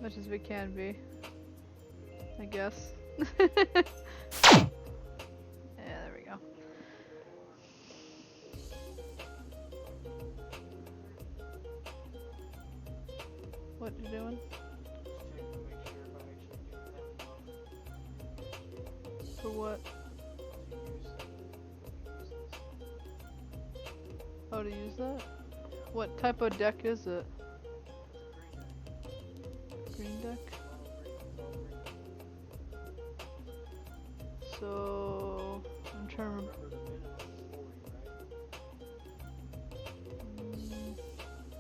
Much as we can be, I guess. Yeah, there we go. What you doing? For what? Oh, to use that? What type of deck is it? Green deck? So, I'm trying to remember.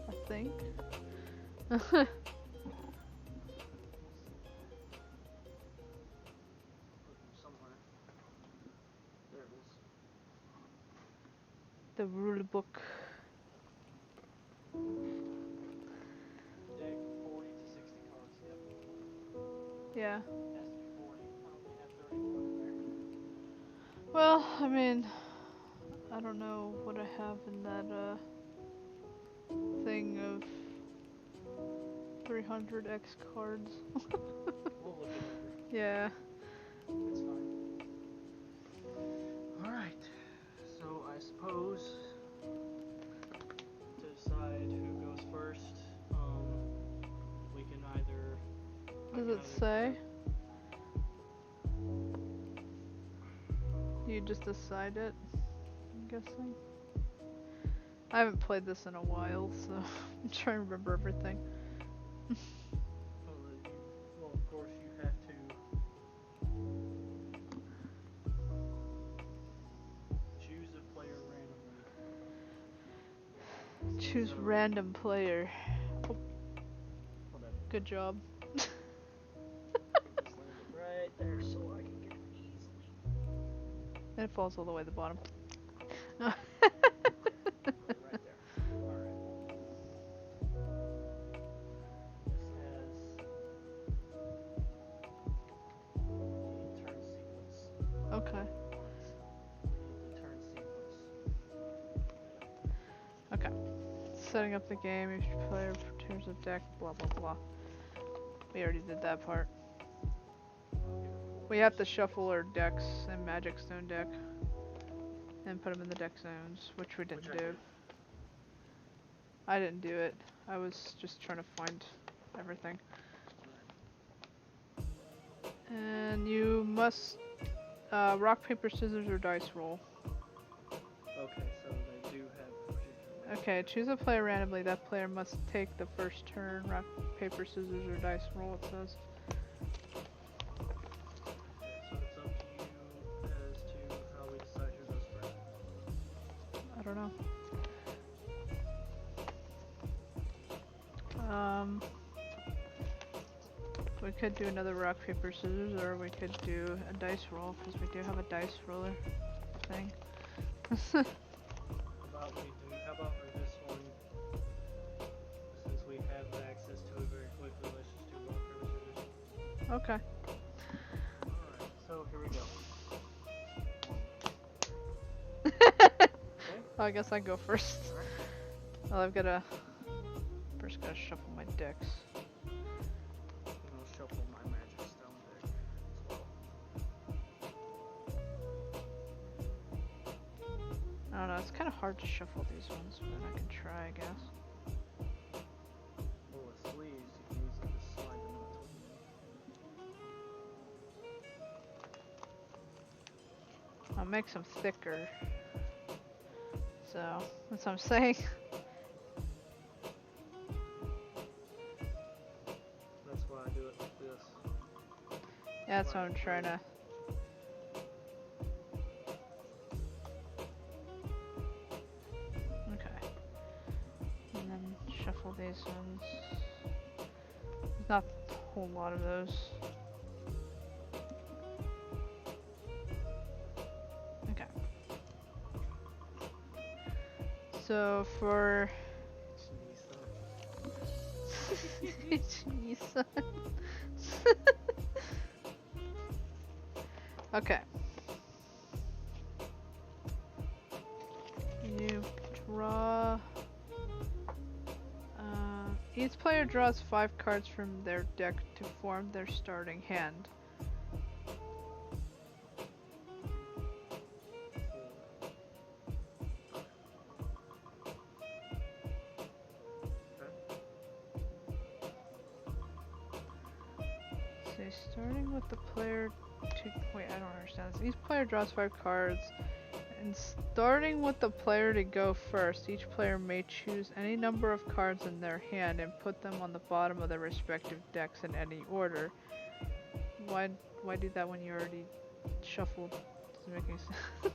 I think. The rule book. Deck 40 to 60 cards, yep. Yeah. Has to be 40. I only have 31 in there. Well, I mean, I don't know what I have in that thing of 300x cards. We'll look it over. Yeah. It's fine. Alright. So I suppose to decide who goes first, we can either... Does it say? You just decide it, I'm guessing. I haven't played this in a while, so I'm trying to remember everything. Well, of course you have to choose a player randomly. Choose So- random player. Oh, Whatever. good job. Just land it right there so I can get it easily. And it falls all the way to the bottom. Right there. Alright. This has the turn sequence. Okay. The turn sequence. Okay. Setting up the game, each player prepares a deck, blah blah blah. We already did that part. We have to shuffle our decks in Magic Stone deck and put them in the deck zones, which we didn't do. I didn't do it. I was just trying to find everything. And you must rock, paper, scissors, or dice roll. Okay, so they do have particular. Okay, choose a player randomly. That player must take the first turn. Rock, paper, scissors, or dice roll, it says. So it's up to you as to how we decide who goes first. I don't know. We could do another rock, paper, scissors, or we could do a dice roll, because we do have a dice roller thing. How about for this one, since we have access to it very quickly, let's just do rock, paper, scissors. Okay. Alright, so here we go. Well, I guess I go first. Well, I've gotta first gotta shuffle my decks. I'll shuffle my Magic Stone deck as well. I don't know, it's kind of hard to shuffle these ones, but I can try, I guess. Well, with sleeves, you can easily just slide them into I'll make them thicker. So, that's what I'm saying. That's why I do it like this. Yeah, that's what I'm trying to. Okay. And then shuffle these ones. There's not a whole lot of those. Okay. So for Okay. You draw each player draws 5 cards from their deck to form their starting hand. So starting with the player to wait, I don't understand this. Each player draws 5 cards. And starting with the player to go first, each player may choose any number of cards in their hand and put them on the bottom of their respective decks in any order. Why do that when you already shuffled? Doesn't make any sense.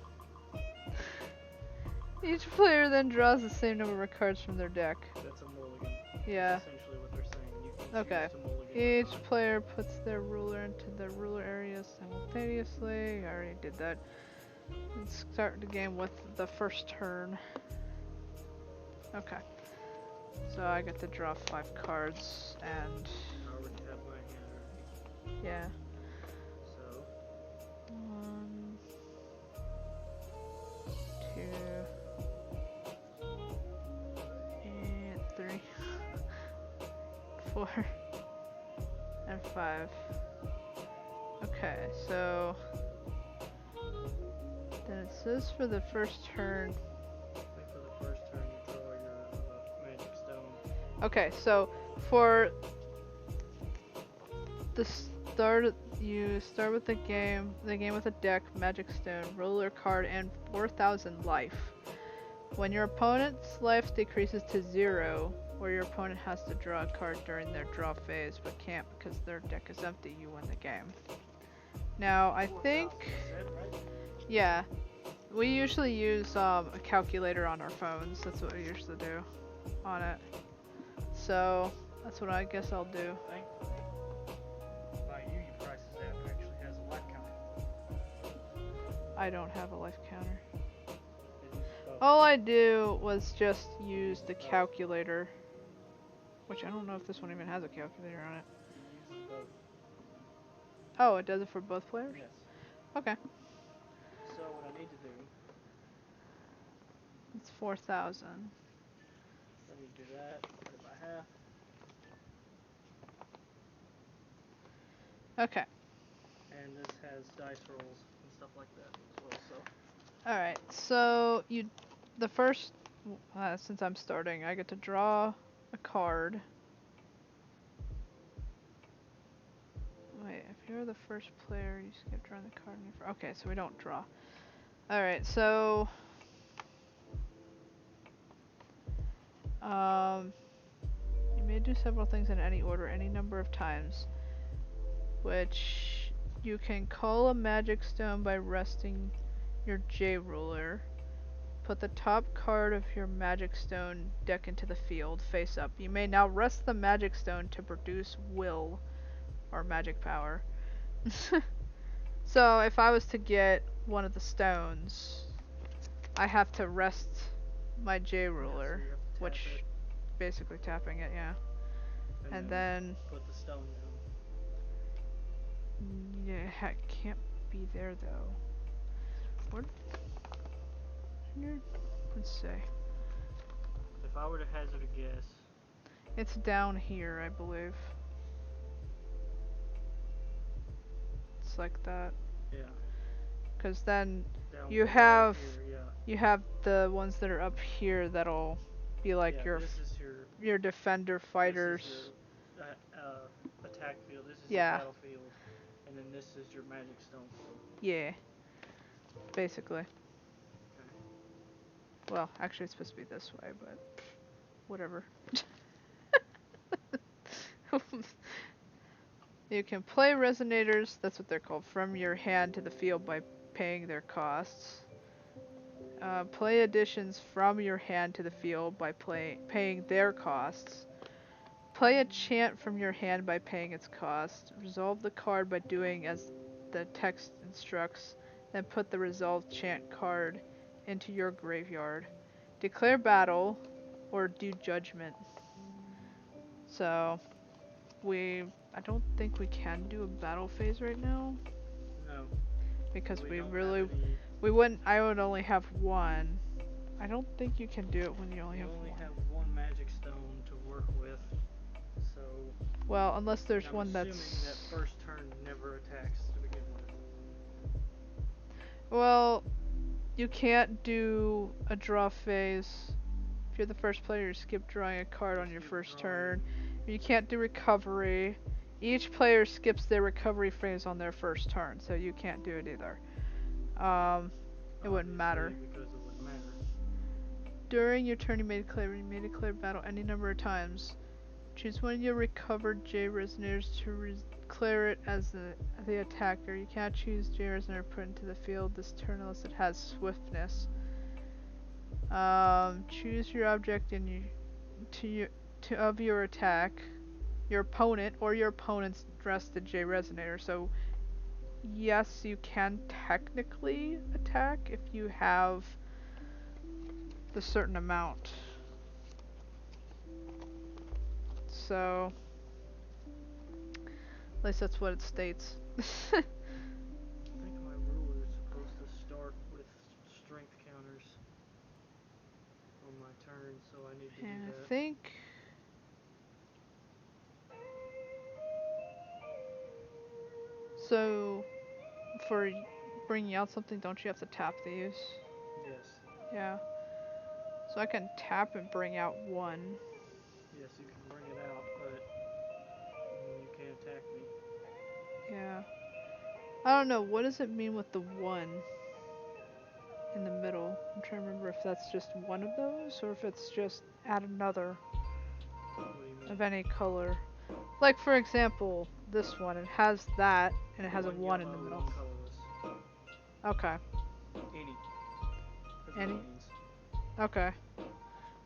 Each player then draws the same number of cards from their deck. That's a mulligan. Yeah. That's essentially what they're saying. You can Okay. choose to mulligan Each or not. player puts their ruler into the ruler area simultaneously. I already did that. Let's start the game with the first turn. Okay. So I get to draw 5 cards and I already have my hand already. yeah. So 1, 2, and 3, 4, and 5. Okay, so then it says for the first turn. I think for the first turn you draw your magic stone. Okay, so for the start, you start with the game with a deck, magic stone, ruler card, and 4,000 life. When your opponent's life decreases to 0, or your opponent has to draw a card during their draw phase, but can't because their deck is empty, you win the game. Now, I think, yeah, we usually use a calculator on our phones. That's what we usually do on it. So, that's what I guess I'll do. Thankfully, by you Price's app actually has a life counter. I don't have a life counter. It uses both. All I do was just use the calculator, which I don't know if this one even has a calculator on it. It uses both. Oh, it does it for both players? Yes. Okay. So what I need to do, It's 4,000. I need to do that, cut it by half. Okay. And this has dice rolls and stuff like that as well, so. Alright, so the first, since I'm starting, I get to draw a card. Wait, if you're the first player, you skip drawing the card. Okay, so we don't draw. Alright, so you may do several things in any order, any number of times, which you can call a magic stone by resting your J ruler. Put the top card of your magic stone deck into the field, face up. You may now rest the magic stone to produce will or magic power. So if I was to get one of the stones, I have to rest my J ruler, Yeah, so you have to tap which it, basically tapping it, yeah. And then put the stone down. yeah, it can't be there though. What? Let's see. If I were to hazard a guess, It's down here, I believe. It's like that. yeah. Cause then Down you below have here, yeah. you have the ones that are up here that'll be like Yeah, this is your defender fighters. This is your attack field. This is Yeah. your battlefield, and then this is your magic stone field. Yeah. Basically. Okay. Well, actually it's supposed to be this way, but whatever. You can play resonators, that's what they're called, from your hand to the field by paying their costs. Play additions from your hand to the field by paying their costs. Play a chant from your hand by paying its cost. Resolve the card by doing as the text instructs, then put the resolved chant card into your graveyard. Declare battle or do judgment. So, I don't think we can do a battle phase right now. No. Because we we don't really, have any, we wouldn't, I would only have one. I don't think you can do it when you only you have only one. have one magic stone to work with. Well, unless there's I'm one assuming that's... that first turn never attacks to begin with. Well, you can't do a draw phase. If you're the first player, you skip drawing a card on your first turn. You can't do recovery. Each player skips their recovery phase on their first turn, so you can't do it either. It wouldn't matter. Because it wouldn't matter. During your turn, you may declare battle any number of times. Choose one of your recovered J resonators to declare it as the attacker. You cannot choose J resonator put into the field this turn unless it has swiftness. Choose your object of your attack. Your opponent or your opponent's dress the J resonator. So yes, you can technically attack if you have the certain amount. So at least that's what it states. I think my ruler is supposed to start with strength counters on my turn, so I need to do And that. I think so. For bringing out something, don't you have to tap these? Yes. Yeah. So I can tap and bring out one. Yes, you can bring it out, but you can't attack me. Yeah. I don't know, what does it mean with the one in the middle? I'm trying to remember if that's just one of those or if it's just add another What do you mean? of any color. Like for example, this one, it has that and it has a one in the middle. One colorless. Okay. Any. Any? Means. Okay.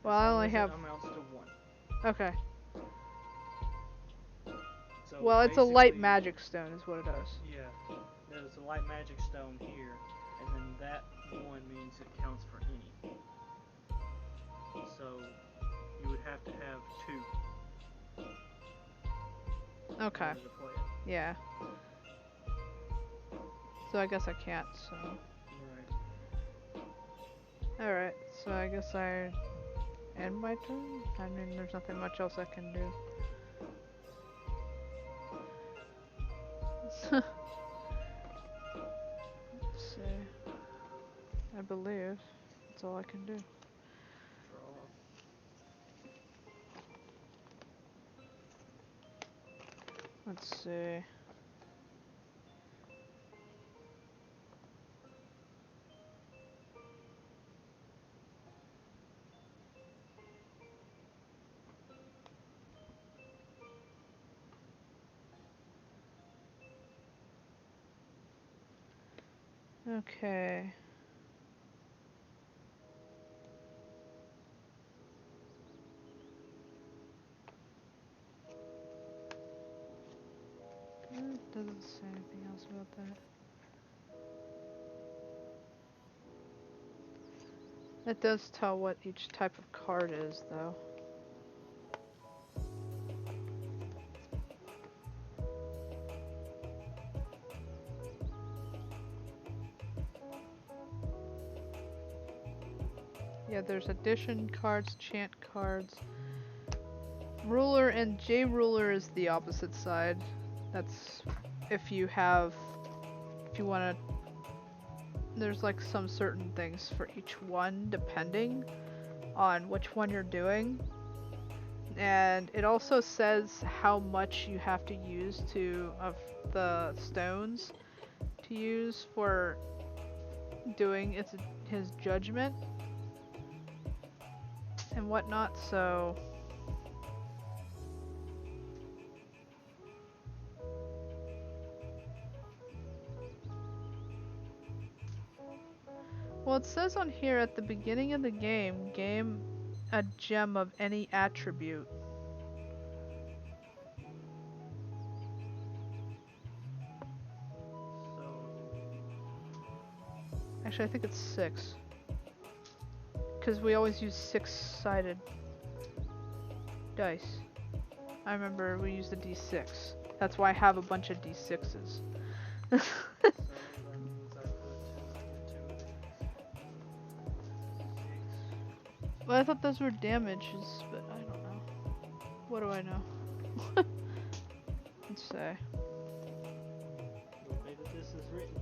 Well, as I long only as have... it amounts to one. Okay. So well, it's a light magic stone is what it is. Yeah. There's a light magic stone here, and then that one means it counts for any. So you would have to have two. Okay. In order to play it. Yeah. So I guess I can't, so... Right. Alright, so I guess I end my turn? I mean, there's nothing much else I can do. Let's see. I believe that's all I can do. Draw. Let's see. Okay. It doesn't say anything else about that. It does tell what each type of card is, though. Yeah, there's addition cards, chant cards. Ruler and J ruler is the opposite side. That's if you want to, there's like some certain things for each one depending on which one you're doing. And it also says how much you have to use of the stones to use for doing his judgment and whatnot, so well, it says on here at the beginning of the game, game a gem of any attribute. So Actually, I think it's 6. Because we always use 6-sided dice. I remember we used a d6. That's why I have a bunch of d6s. that means I put two of these. Well, I thought those were damages, but I don't know. What do I know? say? The way that this is written,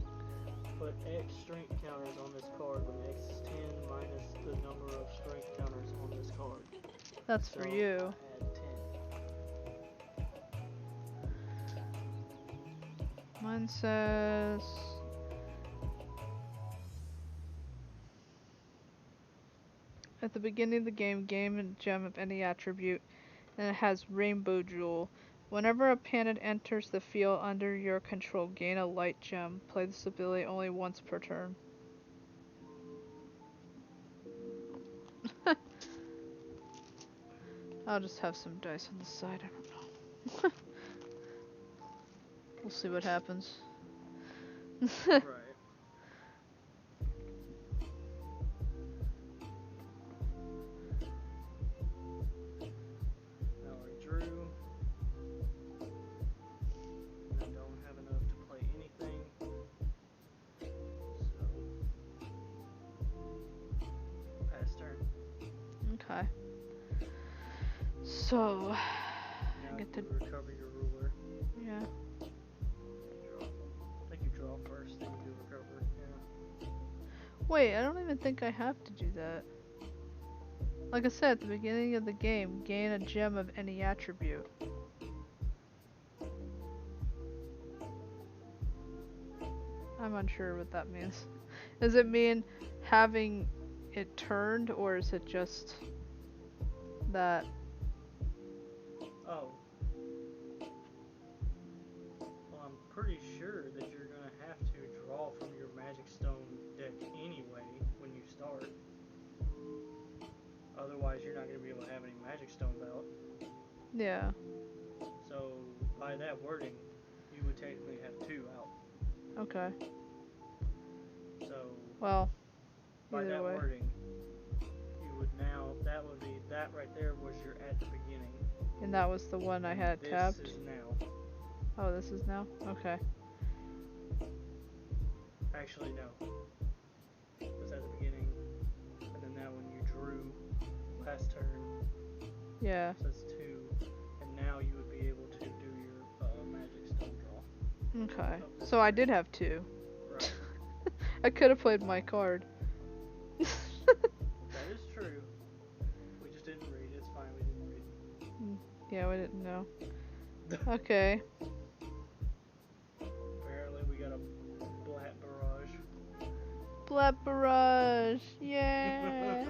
put X strength counters on this card when X is 10 minus the number of strength counters on this card. That's So for you. I add 10. Mine says... At the beginning of the game, gain a gem of any attribute, and it has Rainbow Jewel. Whenever a panda enters the field under your control, gain a light gem. Play this ability only once per turn. I'll just have some dice on the side, I don't know. We'll see what happens. Right. Now I drew. I don't have enough to play anything. So pass turn. Okay. So, Now I get to... you recover your ruler. Yeah. I think you draw first, then you do recover. Yeah. Wait, I don't even think I have to do that. Like I said, at the beginning of the game, gain a gem of any attribute. I'm unsure what that means. Does it mean having it turned, or is it just that? Oh. Well, I'm pretty sure that you're gonna have to draw from your Magic Stone deck anyway when you start. Otherwise, you're not gonna be able to have any Magic Stones out. Yeah. So, by that wording, you would technically have 2 out. Okay. So, Well, by either that way. wording, you would now, that would be, that right there was your at the beginning. And that was the one I had tapped? This is now. Oh, this is now? Okay. Actually, no. It was at the beginning, and then that one you drew last turn. Yeah. So that's 2, and now you would be able to do your Magic Stone draw. Okay. So I did have 2. Right. I could have played my card. That is true. We just didn't read. It's fine. We didn't read. Yeah, we didn't know. Okay. Apparently, we got a Black Barrage. Black Barrage! Yeah!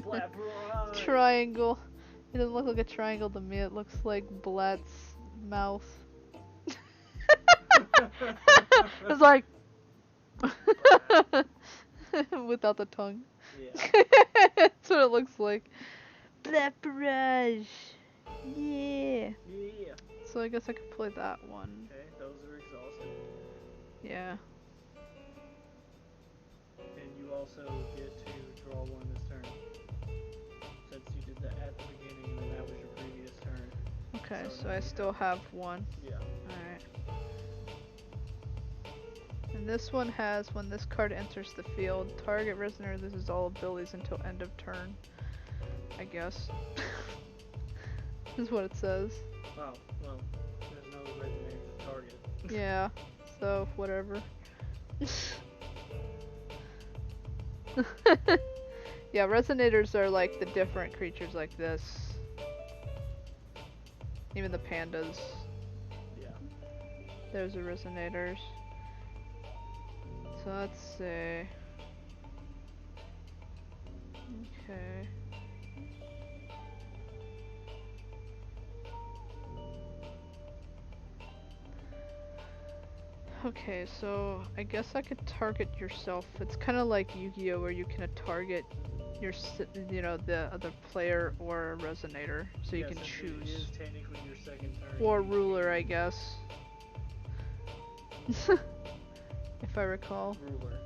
Black Barrage! Triangle. It doesn't look like a triangle to me, it looks like Blat's mouth. It's like... without the tongue. Yeah. That's what it looks like. Black Barrage! Yeah! Yeah. So I guess I could play that one. Okay, those are exhausted. Yeah. And you also get to draw one this turn. Since you did that at the beginning and then that was your previous turn. Okay, So so now I you still have one. Yeah. Alright. And this one has, when this card enters the field, target resonator loses all abilities until end of turn. I guess. Is what it says. Oh, well, there's no resonator to target. Yeah, so whatever. Yeah, resonators are like the different creatures like this. Even the pandas. Yeah. Those are resonators. So let's see. Okay. Okay, so I guess I could target yourself. It's kind of like Yu-Gi-Oh, where you can target your, you know, the other player or a resonator, so you Yes, can it choose. is technically your second turn. Or ruler, I guess. If I recall. Ruler,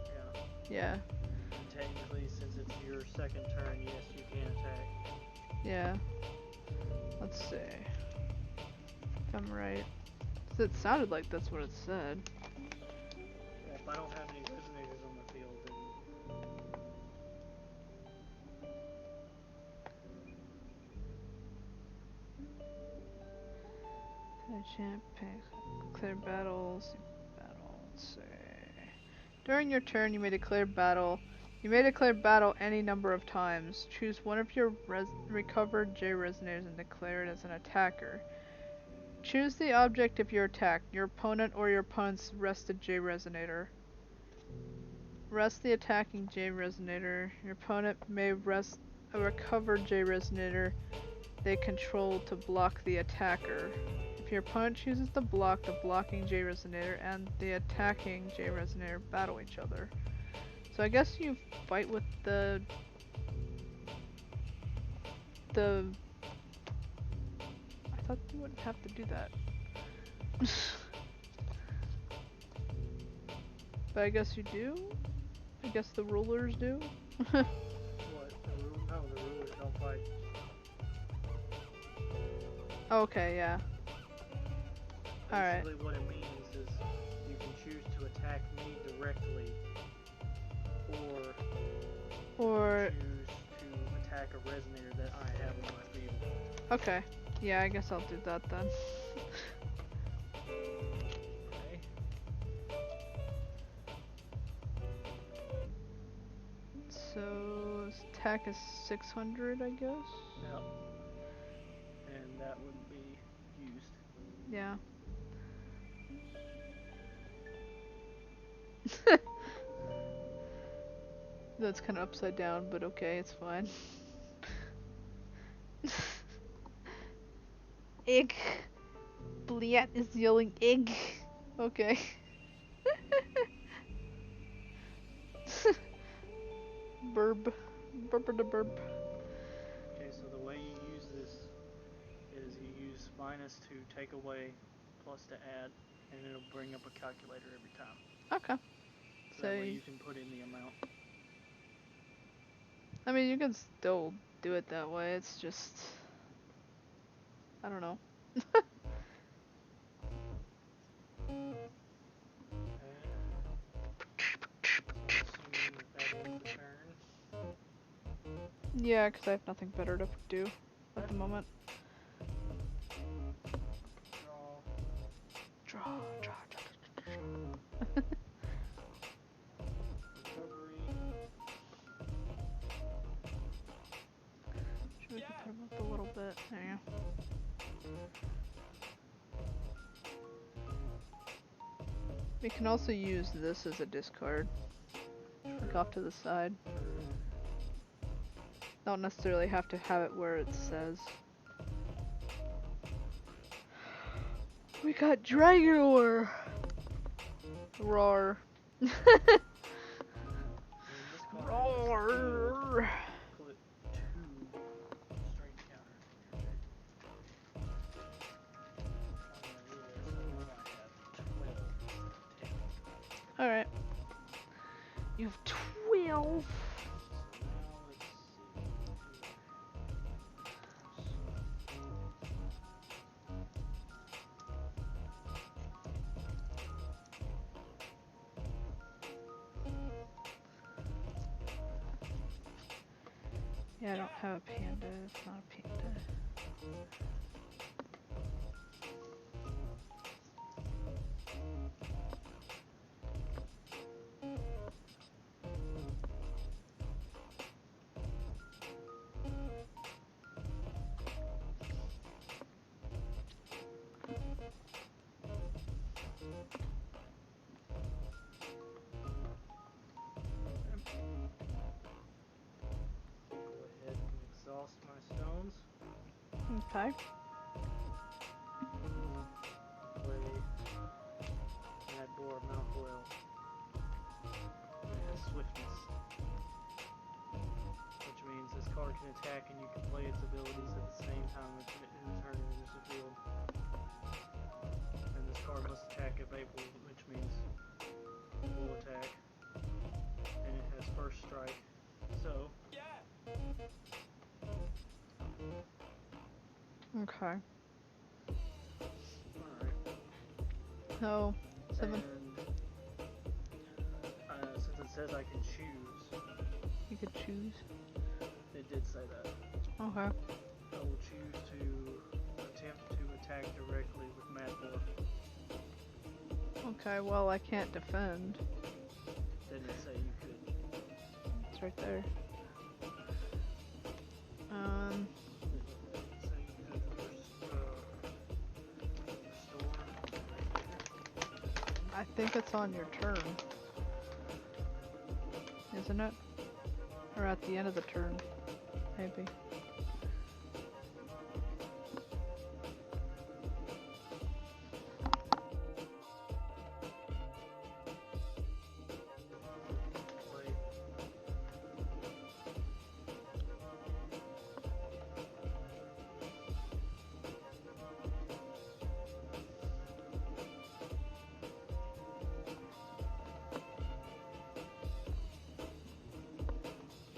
yeah. Yeah. And technically, since it's your second turn, yes, you can attack. Yeah. Let's see. If I'm right. 'Cause it sounded like that's what it said. Well, if I don't have any resonators on the field, then... Clear battles. Battle. Let's see. During your turn, you may declare battle. You may declare battle any number of times. Choose one of your recovered J resonators and declare it as an attacker. Choose the object of your attack, your opponent or your opponent's rested J resonator. Rest the attacking J resonator. Your opponent may rest a recovered J resonator they control to block the attacker. If your opponent chooses to block, the blocking J resonator and the attacking J resonator battle each other. So I guess you fight with the I thought you wouldn't have to do that. But I guess you do? I guess the rulers do? What? No, the rulers don't fight. Okay, yeah. Alright. Basically what it means is you can choose to attack me directly or choose to attack a resonator that I have on my field. Okay. Yeah, I guess I'll do that then. Okay. So, attack is 600, I guess? Yep. And that would be used. Yeah. That's kind of upside down, but okay, it's fine. Egg. Bliat is yelling egg. Okay. Burb. Burb da burb. Okay, so the way you use this is you use minus to take away, plus to add, and it'll bring up a calculator every time. Okay. So that way you can put in the amount. I mean, you can still do it that way, it's just... I don't know. Yeah, because I have nothing better to do at the moment. Draw. Should we put him up a little bit? There you go. We can also use this as a discard. Like off to the side. Don't necessarily have to have it where it says. We got Dragor! Roar. Roar! Put 2 strength counters in your deck. Alright. You have 12. Yeah, I don't have a panda. It's not a panda. Exhaust my stones. Okay. Play Mad Boar Mount Oil. It has swiftness, which means this card can attack and you can play its abilities at the same time as it enters the field. And this card must attack if able, which means it will attack. And it has first strike. So. Okay. Alright. No. 7. And, since it says I can choose, You could choose. it did say that. Okay. I will choose to attempt to attack directly with Okay, well, I can't defend. Didn't it say you could? It's right there. Didn't it say you could restore right there? I think it's on your turn. Isn't it? Or at the end of the turn, maybe. Wait.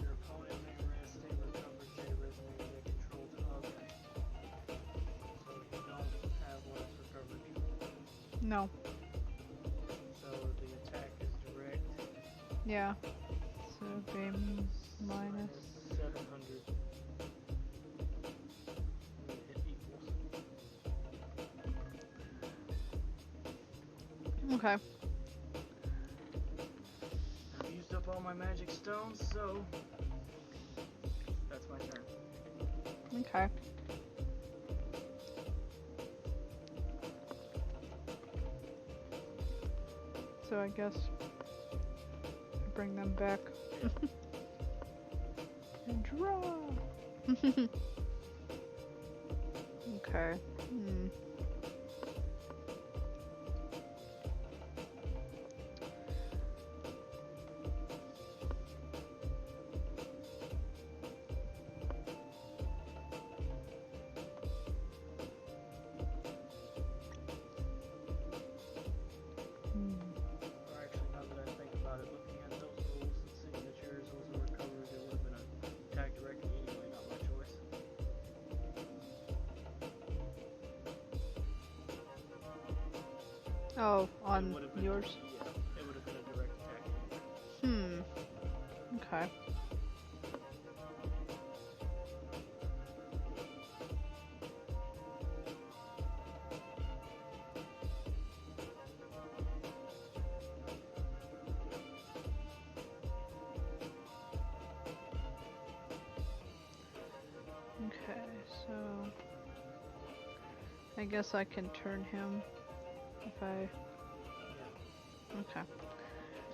Your opponent may rest a recovered J resonator they control to okay. So you don't have one that's recovered. No. So the attack is direct. Yeah. So be minus. 700. And hit equals. Okay. I've used up all my magic stones, so that's my turn. Okay. So I guess bring them back. And draw. Okay. Or actually, now that I think about it, looking at those rules and seeing that yours was a recovery, it would have been an attack directly anyway, not my choice. Oh, It on would have been, yours? Yeah, it would have been a direct attack anyway. Okay. Okay, so I guess I can turn him if I. Yeah. Okay.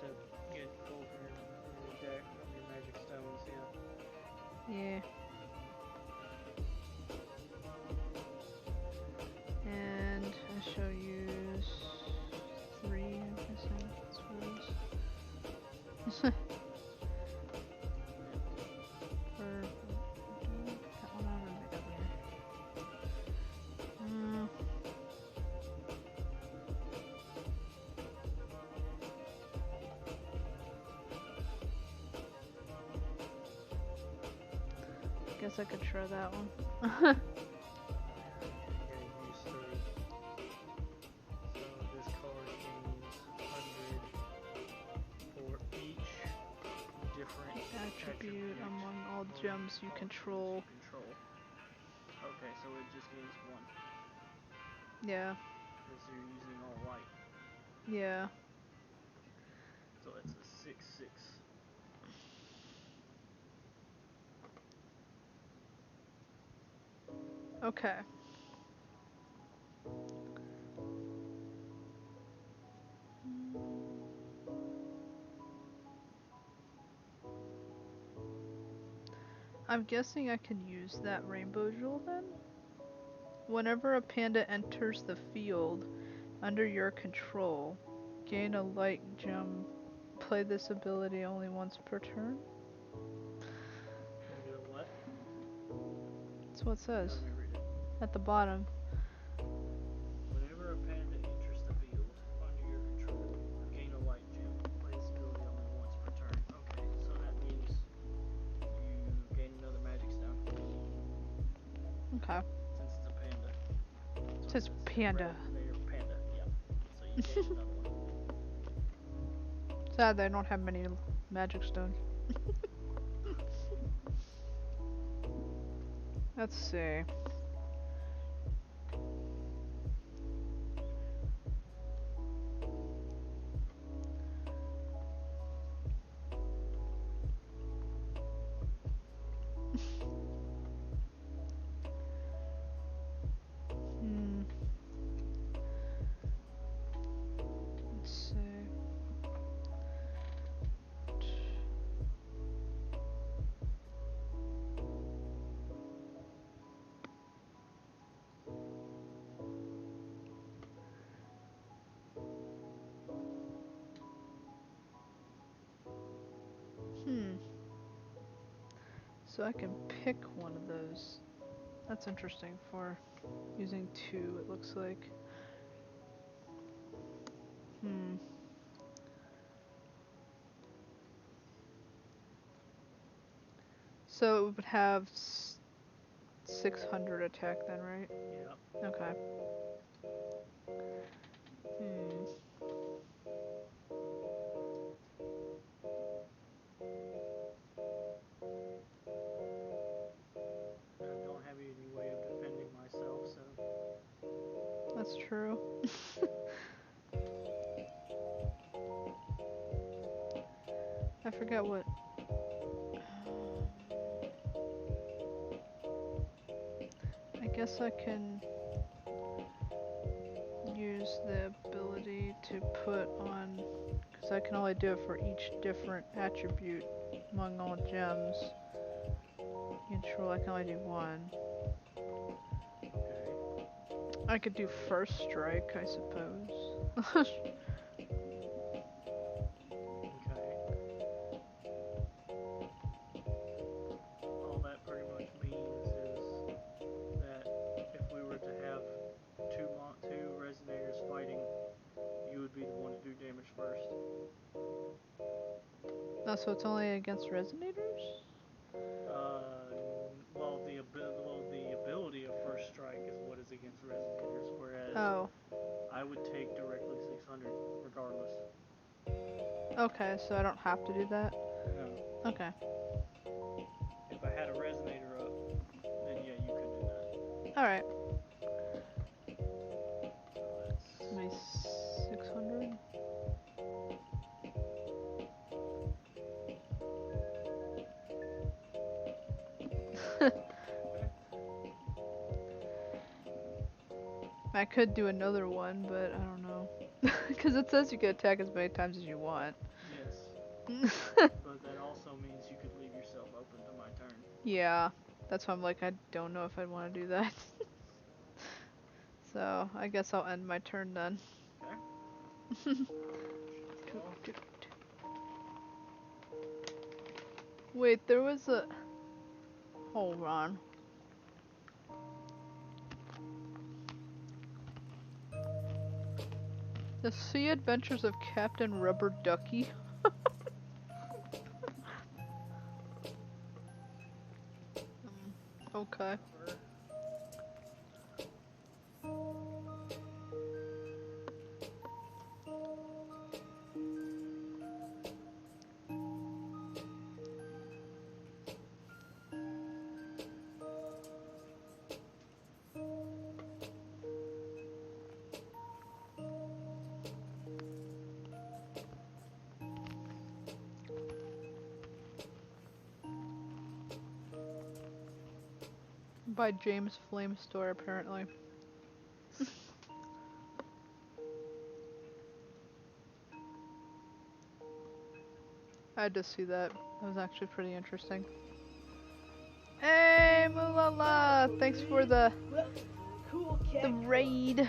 To get gold from your deck of your magic stones, yeah. Yeah. And I shall use 3, I guess I suppose. Or that one out or the other. Guess I could try that one. You're gonna use 3. So this card gains 100 for each different Attribute among all gems you control. Okay, so it just gains 1. Yeah. Because you're using all white. Yeah. So it's a 6/6. Okay. I'm guessing I can use that rainbow jewel then? Whenever a panda enters the field under your control, gain a light gem. Play this ability only once per turn? And do what? That's what it says. Let me read it. At the bottom. Whenever a panda enters the field under your control, gain a light gem. Play this ability only once per turn. Okay, so that means you gain another magic stone. Okay. Since it's a panda. It says panda. Panda, yeah. So you gain another one. Sad they don't have many magic stones. Let's see. So I can pick one of those. That's interesting for using 2, it looks like. Hmm. So it would have 600 attack then, right? Yeah. Okay. Hmm. I don't have any way of defending myself, so. That's true. I forget what. I guess I can use the ability to put on, because I can only do it for each different attribute among all gems. Control, I can only do 1. Okay. I could do first strike, I suppose. Okay. All that pretty much means is that if we were to have two resonators fighting, you would be the one to do damage first. Oh, so it's only against resonators? The ability of first strike is what is against resonators, whereas Oh. I would take directly 600 regardless. Okay, so I don't have to do that? No. Okay. If I had a resonator up, then yeah, you could do that. Alright. So that's My 600? I could do another one, but I don't know. Because it says you can attack as many times as you want. yes. But that also means you could leave yourself open to my turn. Yeah, that's why I'm like, I don't know if I'd want to do that. So, I guess I'll end my turn then. Okay. Wait, there was a... Hold on. The Sea Adventures of Captain Rubber Ducky. Okay. By James Flame Store, apparently. I had to see that. That was actually pretty interesting. Hey, Moolala! Thanks for the raid.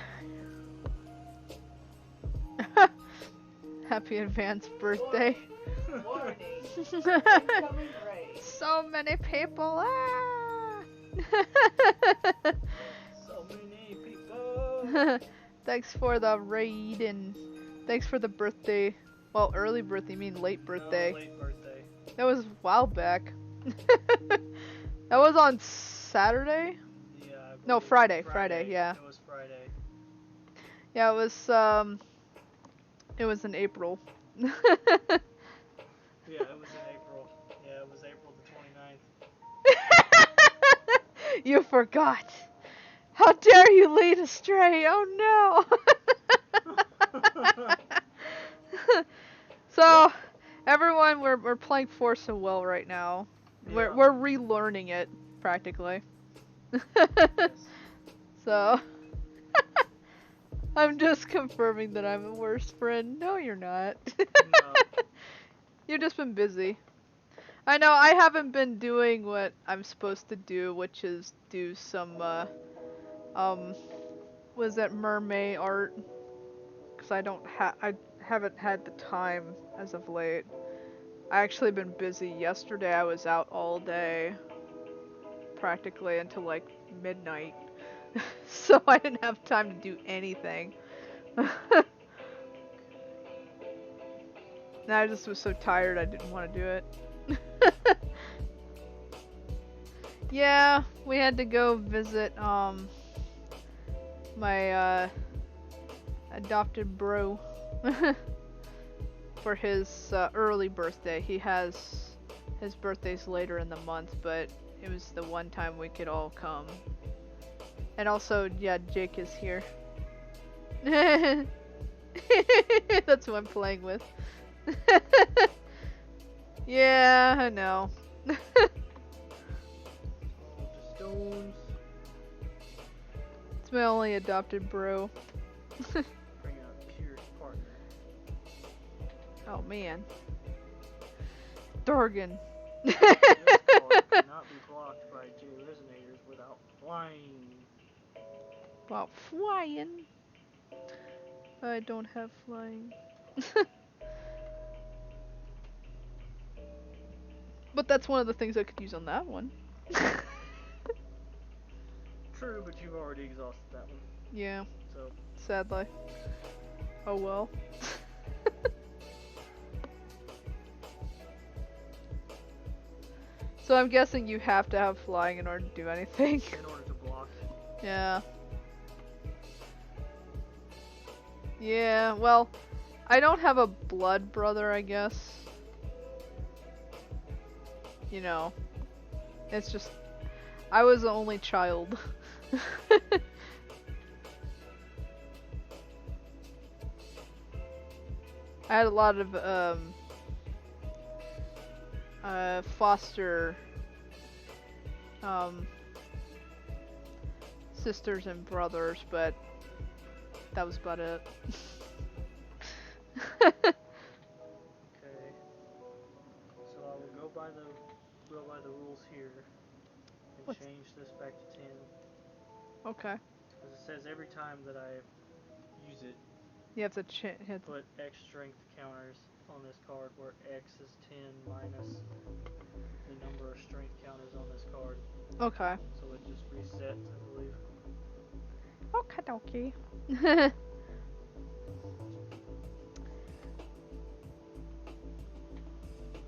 Happy advanced birthday. So many people. Ah! So many people. Thanks for the raid and thanks for the birthday. Well, early birthday, you mean late birthday. No, late birthday. That was a while back. That was on Saturday? Yeah, I No, believe Friday, yeah. It was Friday. Yeah, it was in April. Yeah, it was in April. Yeah, it was April the 29th. You forgot. How dare you lead astray? Oh no. So, everyone, we're playing Force of Will right now. Yeah. We're relearning it practically. Yes. So, I'm just confirming that I'm a worse friend. No, you're not. No. You've just been busy. I know I haven't been doing what I'm supposed to do, which is do some was that mermaid art? Because I haven't had the time as of late. I actually been busy. Yesterday I was out all day. practically until like midnight. So I didn't have time to do anything. And I just was so tired I didn't want to do it. Yeah, we had to go visit my adopted bro for his early birthday. His birthday's later in the month, but it was the one time we could all come. And also, yeah, Jake is here. That's who I'm playing with. Yeah, I know. Stones. It's my only adopted bro. Bring out Pierce partner. Oh man. Dorgan. This card cannot be blocked by 2 resonators without flying. Wow, flying. I don't have flying. But that's one of the things I could use on that one. True, but you've already exhausted that one. Yeah, So sadly. Oh well. So I'm guessing you have to have flying in order to do anything. in order to block. Yeah. Yeah, well, I don't have a blood brother, I guess. You know, it's just, I was the only child. I had a lot of, foster, sisters and brothers, but that was about it. Okay. So I will go by the rules here and What's- change this back to 10. Okay. Because it says every time that I use it, You have to put X strength counters on this card, where X is 10 minus the number of strength counters on this card. Okay. So it just resets, I believe. Okay.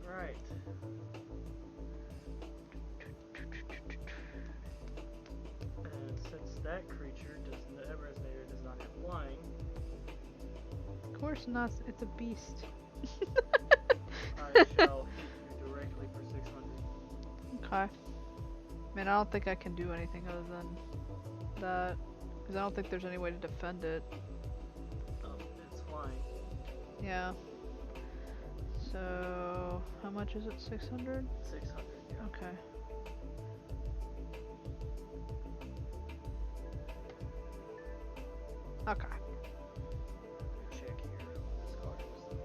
Right. And since that creature that resonator does not have flying, Of course not. It's a beast. I shall hit you directly for 600. Okay. Man, I don't think I can do anything other than that. Because I don't think there's any way to defend it. It's flying. Yeah. So, how much is it? 600? 600, yeah. Okay. Okay. Check here on this card. It was the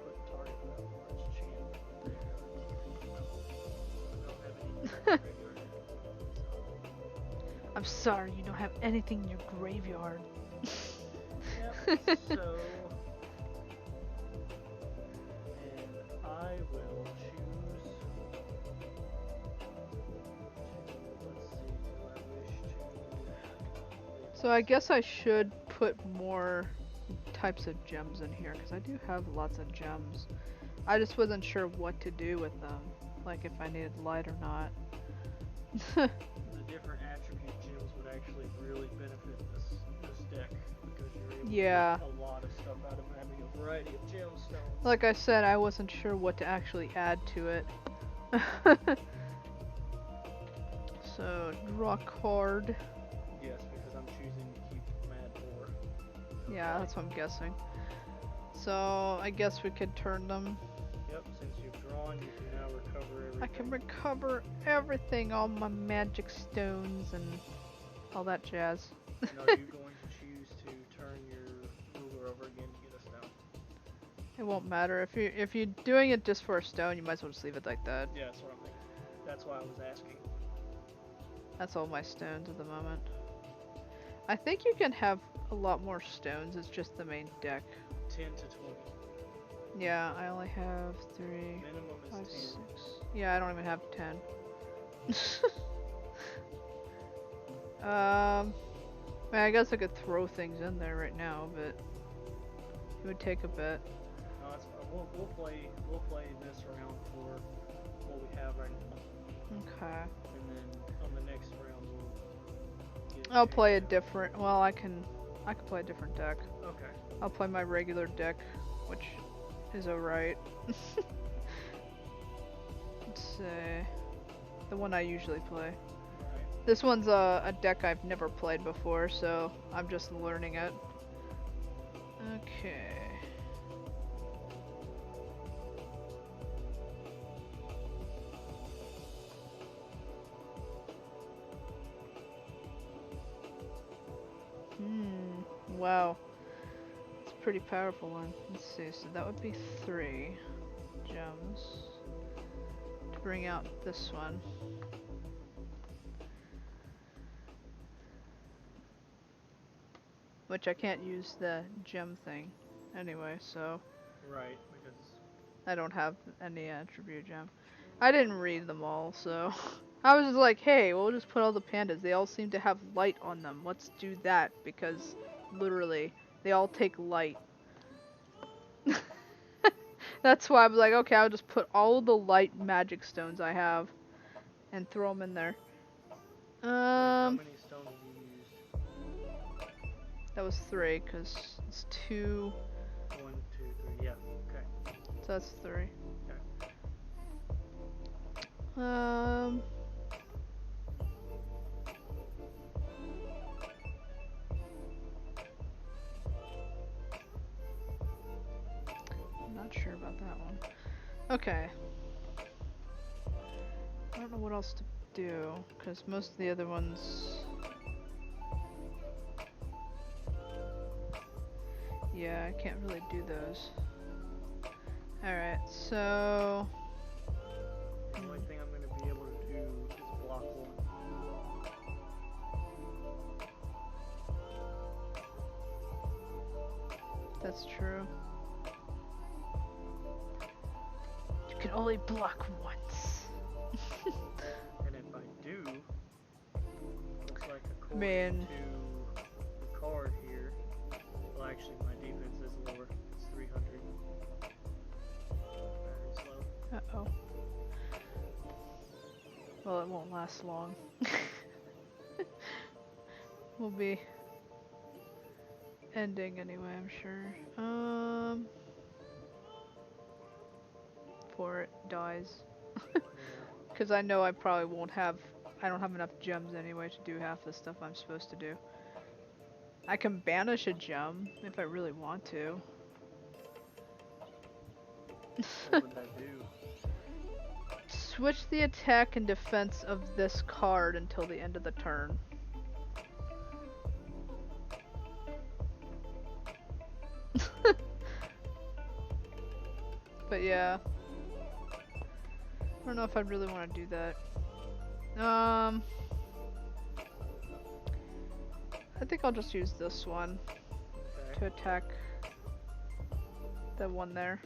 put target without large chance. I don't have any graveyard. I'm sorry, you don't have anything in your graveyard. Yep, so. And I will choose. Let's see, do I wish to. So I guess I should put more types of gems in here, because I do have lots of gems. I just wasn't sure what to do with them. Like if I needed light or not. The different attribute gems would actually really benefit this deck, because you're able Yeah. to get a lot of stuff out of having a variety of gemstones. Like I said, I wasn't sure what to actually add to it. So, draw card. Yes, because I'm choosing to keep Mad Ore. Yeah, that's what I'm guessing. So, I guess we could turn them. Yep, since you've drawn, you can now recover everything. I can recover everything, all my magic stones and all that jazz. And are you going to choose to turn your ruler over again to get a stone? It won't matter. If you're doing it just for a stone, you might as well just leave it like that. Yeah, that's what I'm thinking. That's why I was asking. That's all my stones at the moment. I think you can have a lot more stones, it's just the main deck. 10 to 20. Yeah, I only have 3, Minimum 5, is 10. 6. Yeah, I don't even have 10. I mean, I guess I could throw things in there right now, but it would take a bit. No, that's fine. We'll play this round for what we have right now, Okay. and then on the next round we'll get I'll play a different. Well, I can play a different deck. Okay. I'll play my regular deck, which is alright. Let's see. The one I usually play. Right. This one's a deck I've never played before, so I'm just learning it. Okay. Wow. It's a pretty powerful one. Let's see, so that would be 3 gems to bring out this one. Which I can't use the gem thing anyway, so Right, because I don't have any attribute gem. I didn't read them all, so I was just like, hey, we'll just put all the pandas. They all seem to have light on them. Let's do that, because literally, they all take light. That's why I was like, okay, I'll just put all the light magic stones I have and throw them in there. how many stones have you used? That was 3, because it's 2. 1, 2, 3. Yeah. Okay. So that's 3. Okay. I'm not sure about that one. Okay. I don't know what else to do, because most of the other ones... Yeah, I can't really do those. Alright, so... The only thing I'm going to be able to do is block 1. That's true. You can only block once. And if I do, looks like according Man. to the card here, well actually my defense is lower, it's 300. Very slow. Uh-oh. Well, it won't last long. We'll be ending anyway, I'm sure. Before it dies. Because I know I probably won't have... I don't have enough gems anyway to do half the stuff I'm supposed to do. I can banish a gem if I really want to. What would that do? Switch the attack and defense of this card until the end of the turn. But yeah. I don't know if I really want to do that. I think I'll just use this one Okay. to attack the one there.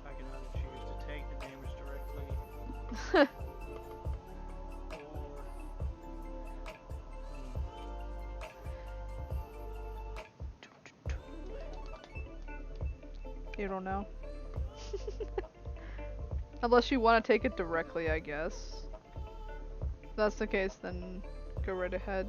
I can either choose to take the damage directly, or... You don't know? Unless you want to take it directly, I guess. If that's the case, then go right ahead.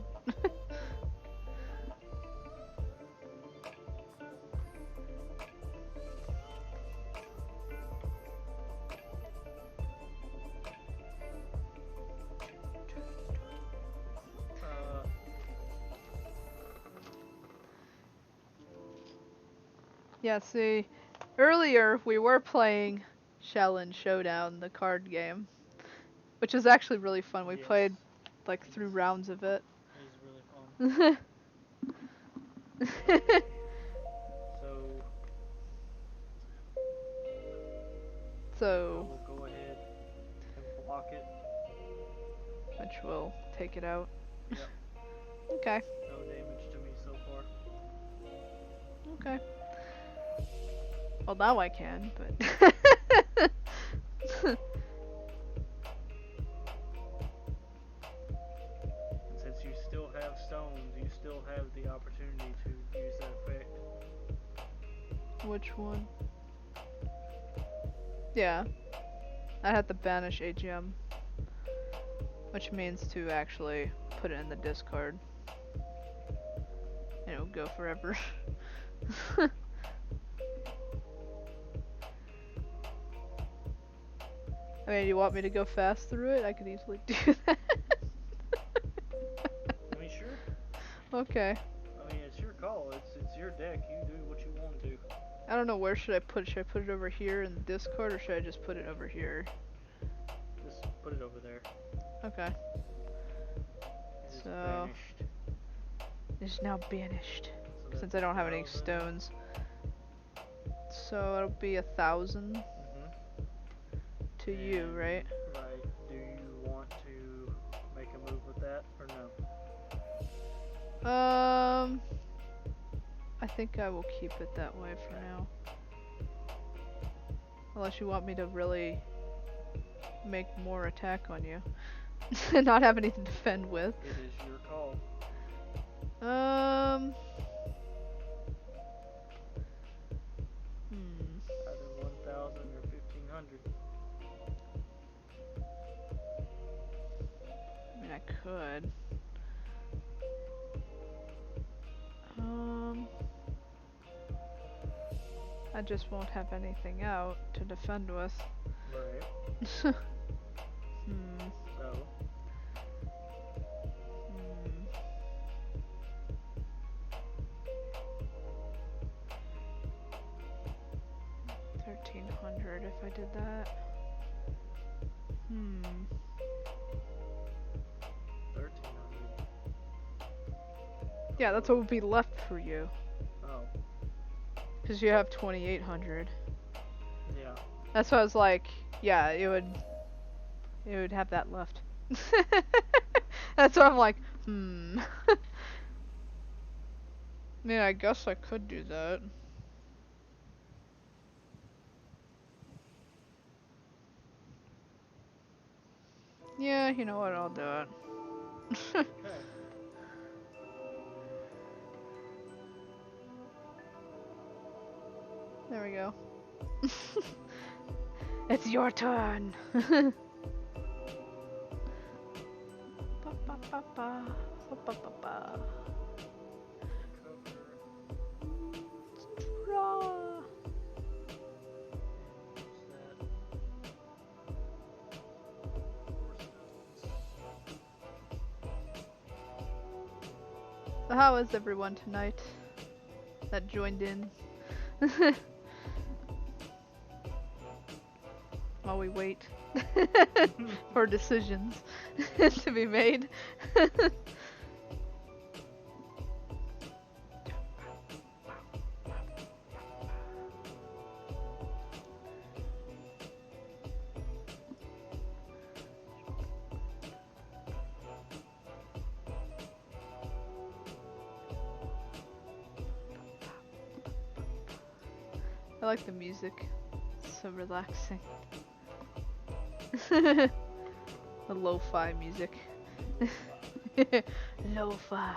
Yeah, see, earlier we were playing Shell and Showdown, the card game, which is actually really fun. We Yes. played like 3 rounds of it. It is really fun. So, we'll go ahead and block it. which will take it out. Yep. Okay. No damage to me so far. Okay. Well, now I can, but... Which one? Yeah. I had to banish AGM. Which means to actually put it in the discard. And it'll go forever. I mean, you want me to go fast through it? I could easily do that. I mean, sure. Okay. I mean, it's your call. It's your deck. You do what you want to. I don't know, where should I put it? Should I put it over here in the discard, or should I just put it over here? Just put it over there. Okay. It is So banished. it's now banished. So Since I don't have any 1,000. stones. So it'll be 1,000 to you, And- right? Right. Do you want to make a move with that or no? I think I will keep it that way for now. Unless you want me to really make more attack on you. And not have anything to defend with. It is your call. Either 1,000 or 1,500. I mean, I could. I just won't have anything out to defend with. Right. Hmm. So. 1,300 if I did that. 1,300. Yeah, that's what would be left for you. Oh. Because you have 2,800. Yeah. That's why I was like, yeah, it would have that left. That's why I'm like, Yeah, I guess I could do that. Yeah, you know what, I'll do it. Okay. There we go. It's your turn. Draw. So how is everyone tonight that joined in? While we wait for decisions to be made. I like the music. It's so relaxing. The lo-fi music. Lo-fi.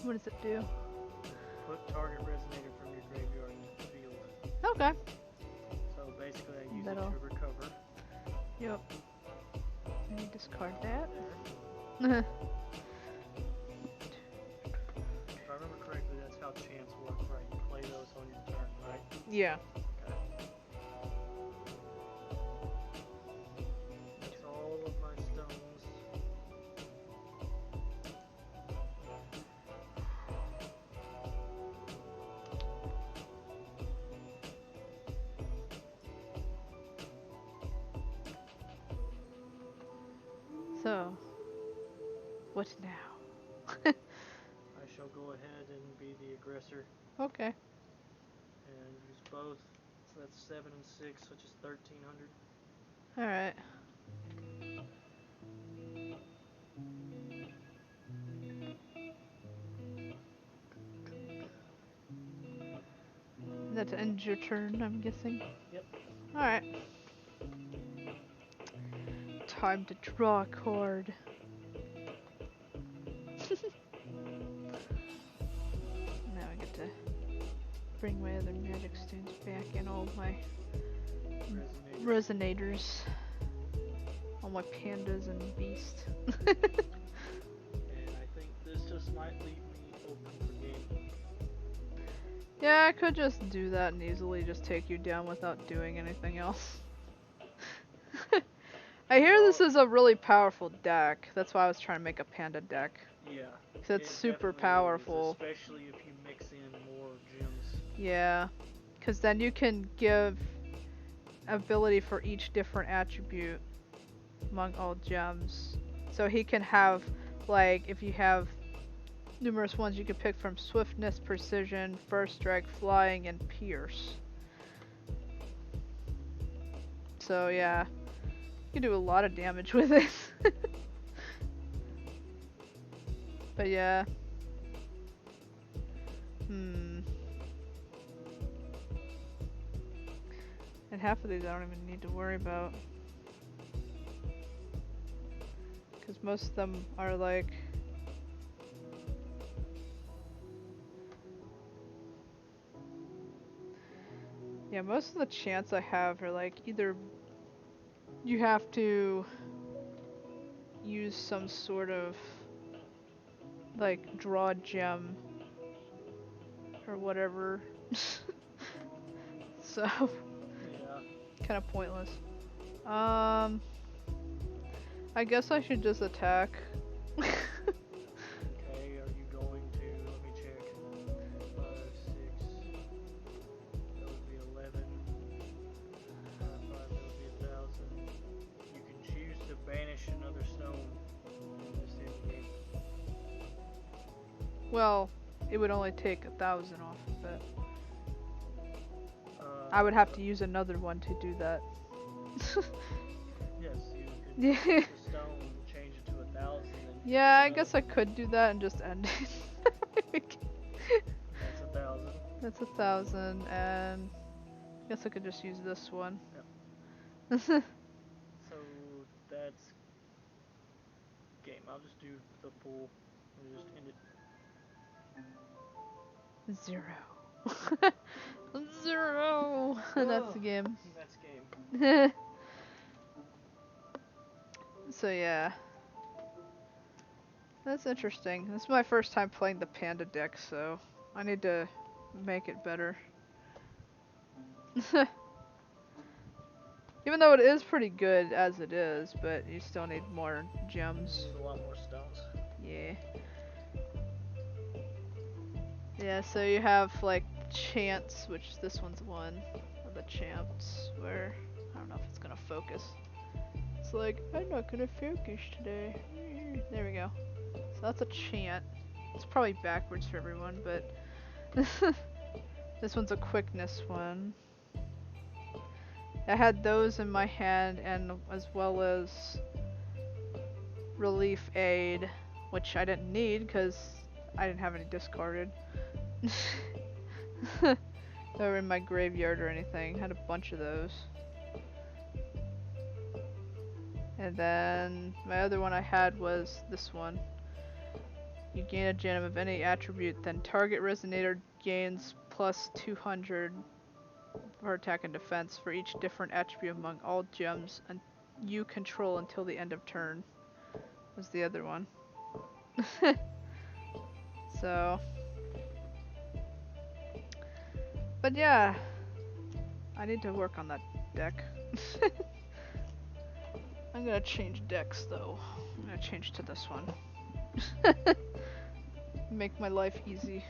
What does it do? Put target resonator from your graveyard into the field. Okay. So basically I use That'll- it to recover. Yep. Let me discard that. If I remember correctly, that's how chants work, right? You play those on your turn, right? Yeah. Okay. So, what now? I shall go ahead and be the aggressor Okay. and use both. So that's 7 and 6, which is 1300. Alright. That ends your turn, I'm guessing? Yep. Alright. Time to draw a card. Now I get to bring my other magic stones back and all my resonators. All my pandas and beasts. And I think this just might leave me open for game. Yeah, I could just do that and easily just take you down without doing anything else. I hear this is a really powerful deck. That's why I was trying to make a panda deck. Yeah. Because it's super definitely powerful. Is, especially if you mix in more gems. Yeah. Because then you can give ability for each different attribute among all gems. So he can have, like, if you have numerous ones you can pick from swiftness, precision, first strike, flying, and pierce. So yeah, you can do a lot of damage with it. But yeah. And half of these I don't even need to worry about. Because most of them are like... Yeah, most of the chants I have are like either you have to use some sort of like draw gem or whatever. So Yeah. kind of pointless. I guess I should just attack. Okay, are you going to, let me check, 5, 6, that would be 11, 5, 5, that would be 1,000. You can choose to banish another stone in this end game. Well, it would only take 1,000 off of it. I would have to use another one to do that. Yes, you could Yeah. take the stone and change it to 1,000. Yeah, I guess I could do that and just end it. That's 1,000. That's 1,000, and I guess I could just use this one. Yep. So that's game. I'll just do the full and just end it. 0. 0. That's the game. That's game. So yeah. That's interesting. This is my first time playing the panda deck, so I need to make it better. Even though it is pretty good as it is, but you still need more gems. You need a lot more stones. Yeah. Yeah, so you have like chants, which this one's one of the chants, where I don't know if it's gonna focus. It's like, I'm not gonna focus today. There we go. So that's a chant. It's probably backwards for everyone, but this one's a quickness one. I had those in my hand, and as well as relief aid, which I didn't need because I didn't have any discarded. They were in my graveyard or anything. Had a bunch of those. And then my other one I had was this one. You gain a gem of any attribute, then target resonator gains plus 200 for attack and defense for each different attribute among all gems and you control until the end of turn. Was the other one. So, but yeah, I need to work on that deck. I'm gonna change decks though. I'm gonna change to this one. Make my life easy.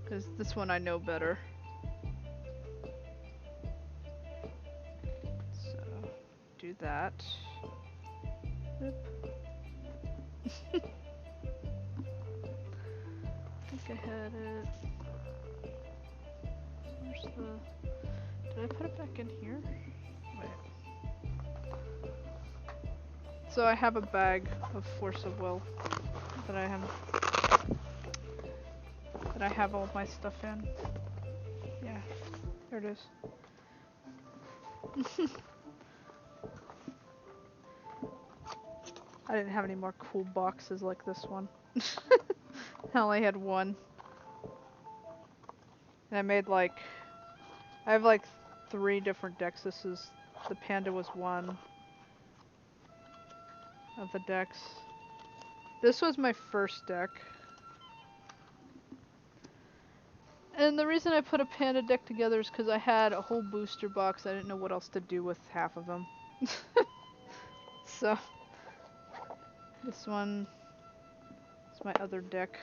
Because this one I know better. So, do that. Oop. I think I had it. Where's the... Did I put it back in here? Wait. So I have a bag of Force of Will that I have all my stuff in. Yeah, there it is. I didn't have any more cool boxes like this one. I only had one. And I made like... I have like 3 different decks. This is... The Panda was one of the decks. This was my first deck. And the reason I put a Panda deck together is because I had a whole booster box. I didn't know what else to do with half of them. So... This one is my other deck.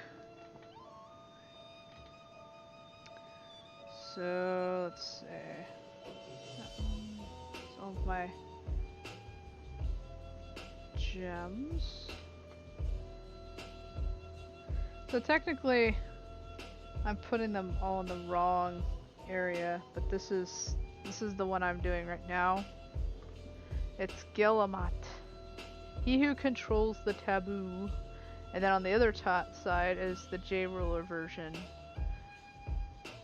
So, let's see. It's all of my gems. So technically, I'm putting them all in the wrong area, but this is the one I'm doing right now. It's Gillamat. He who controls the taboo. And then on the other side is the J-Ruler version.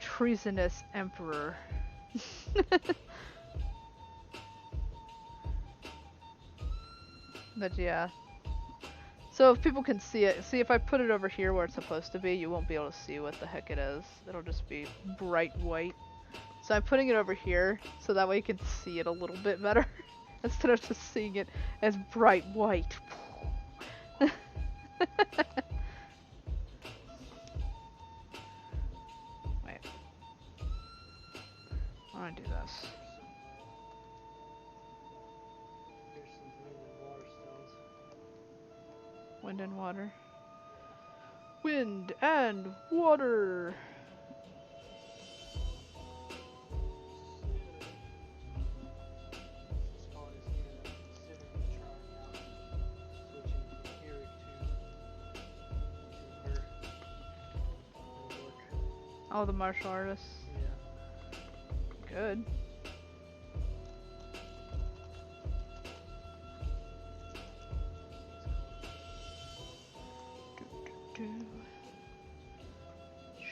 Treasonous Emperor. But yeah. So if people can see it, see if I put it over here where it's supposed to be, you won't be able to see what the heck it is. It'll just be bright white. So I'm putting it over here, so that way you can see it a little bit better. Instead of just seeing it as bright white. Wait. I want to do this. Here's some wind and water stones. Wind and water. Wind and water! Oh, the martial artists. Yeah. Good.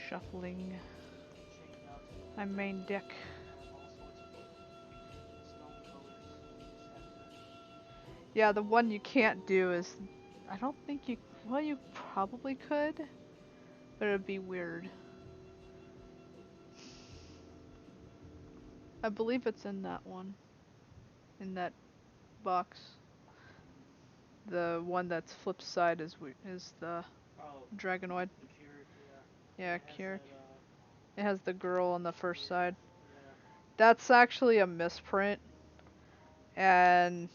Shuffling my main deck. Yeah, the one you can't do is... I don't think you... Well, you probably could, but it would be weird. I believe it's in that one. In that box. The one that's flip side is the Dragonoid. Yeah, Keurig. It has the girl on the first side. Yeah. That's actually a misprint. And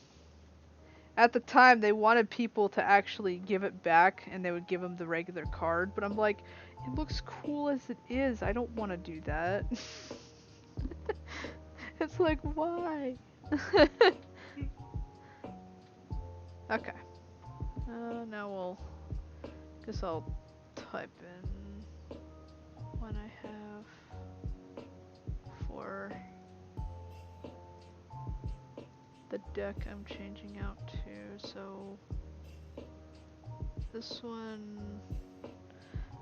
at the time they wanted people to actually give it back and they would give them the regular card. But I'm like, it looks cool as it is. I don't want to do that. It's like, why? Okay. Now guess I'll type in what I have for the deck I'm changing out to. So this one,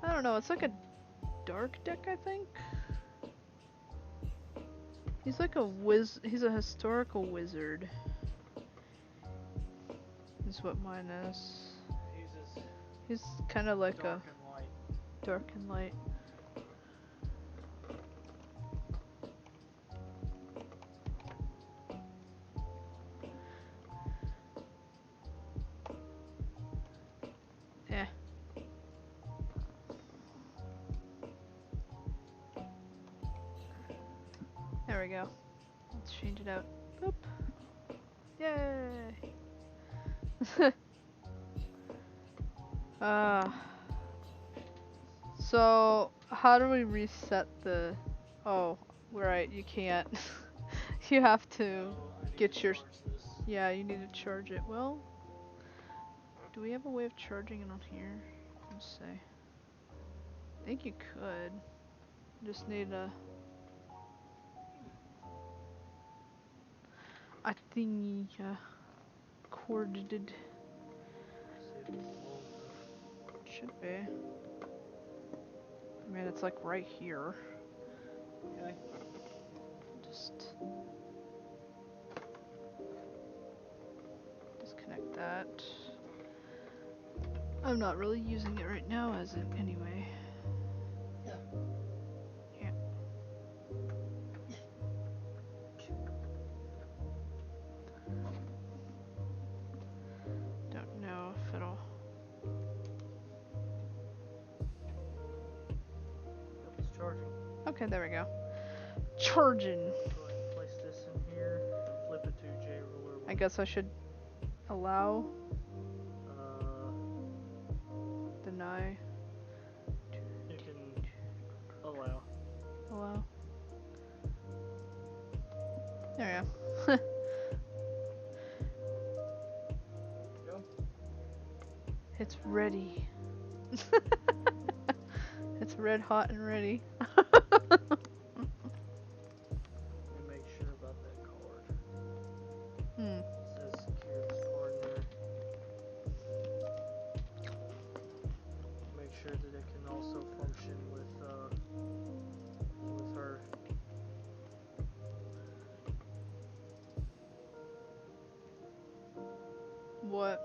I don't know, it's like a dark deck, I think. He's like he's a historical wizard. Is what mine is. He's kind of like a dark and light. Yeah. There we go. Let's change it out. Boop. Yay! So how do we reset the... Oh, right, you can't. You have to get your... Yeah, you need to charge it. Well, Do we have a way of charging it on here? Let's see. I think you could. Just need a... I think corded. See if it's long enough. Should be. I mean, it's like right here. Okay. Just disconnect that. I'm not really using it right now as it anyway. Yeah. Yeah. Don't know if it'll... Yep, it's charging. Okay, there we go. Charging. Go ahead and place this in here and flip it to J ruler. I guess I should allow, deny, You can allow. allow. There we go. Go. It's ready. It's red hot and ready. And make sure about that card. Hmm. It says secure this card in there. Make sure that it can also function with her. What?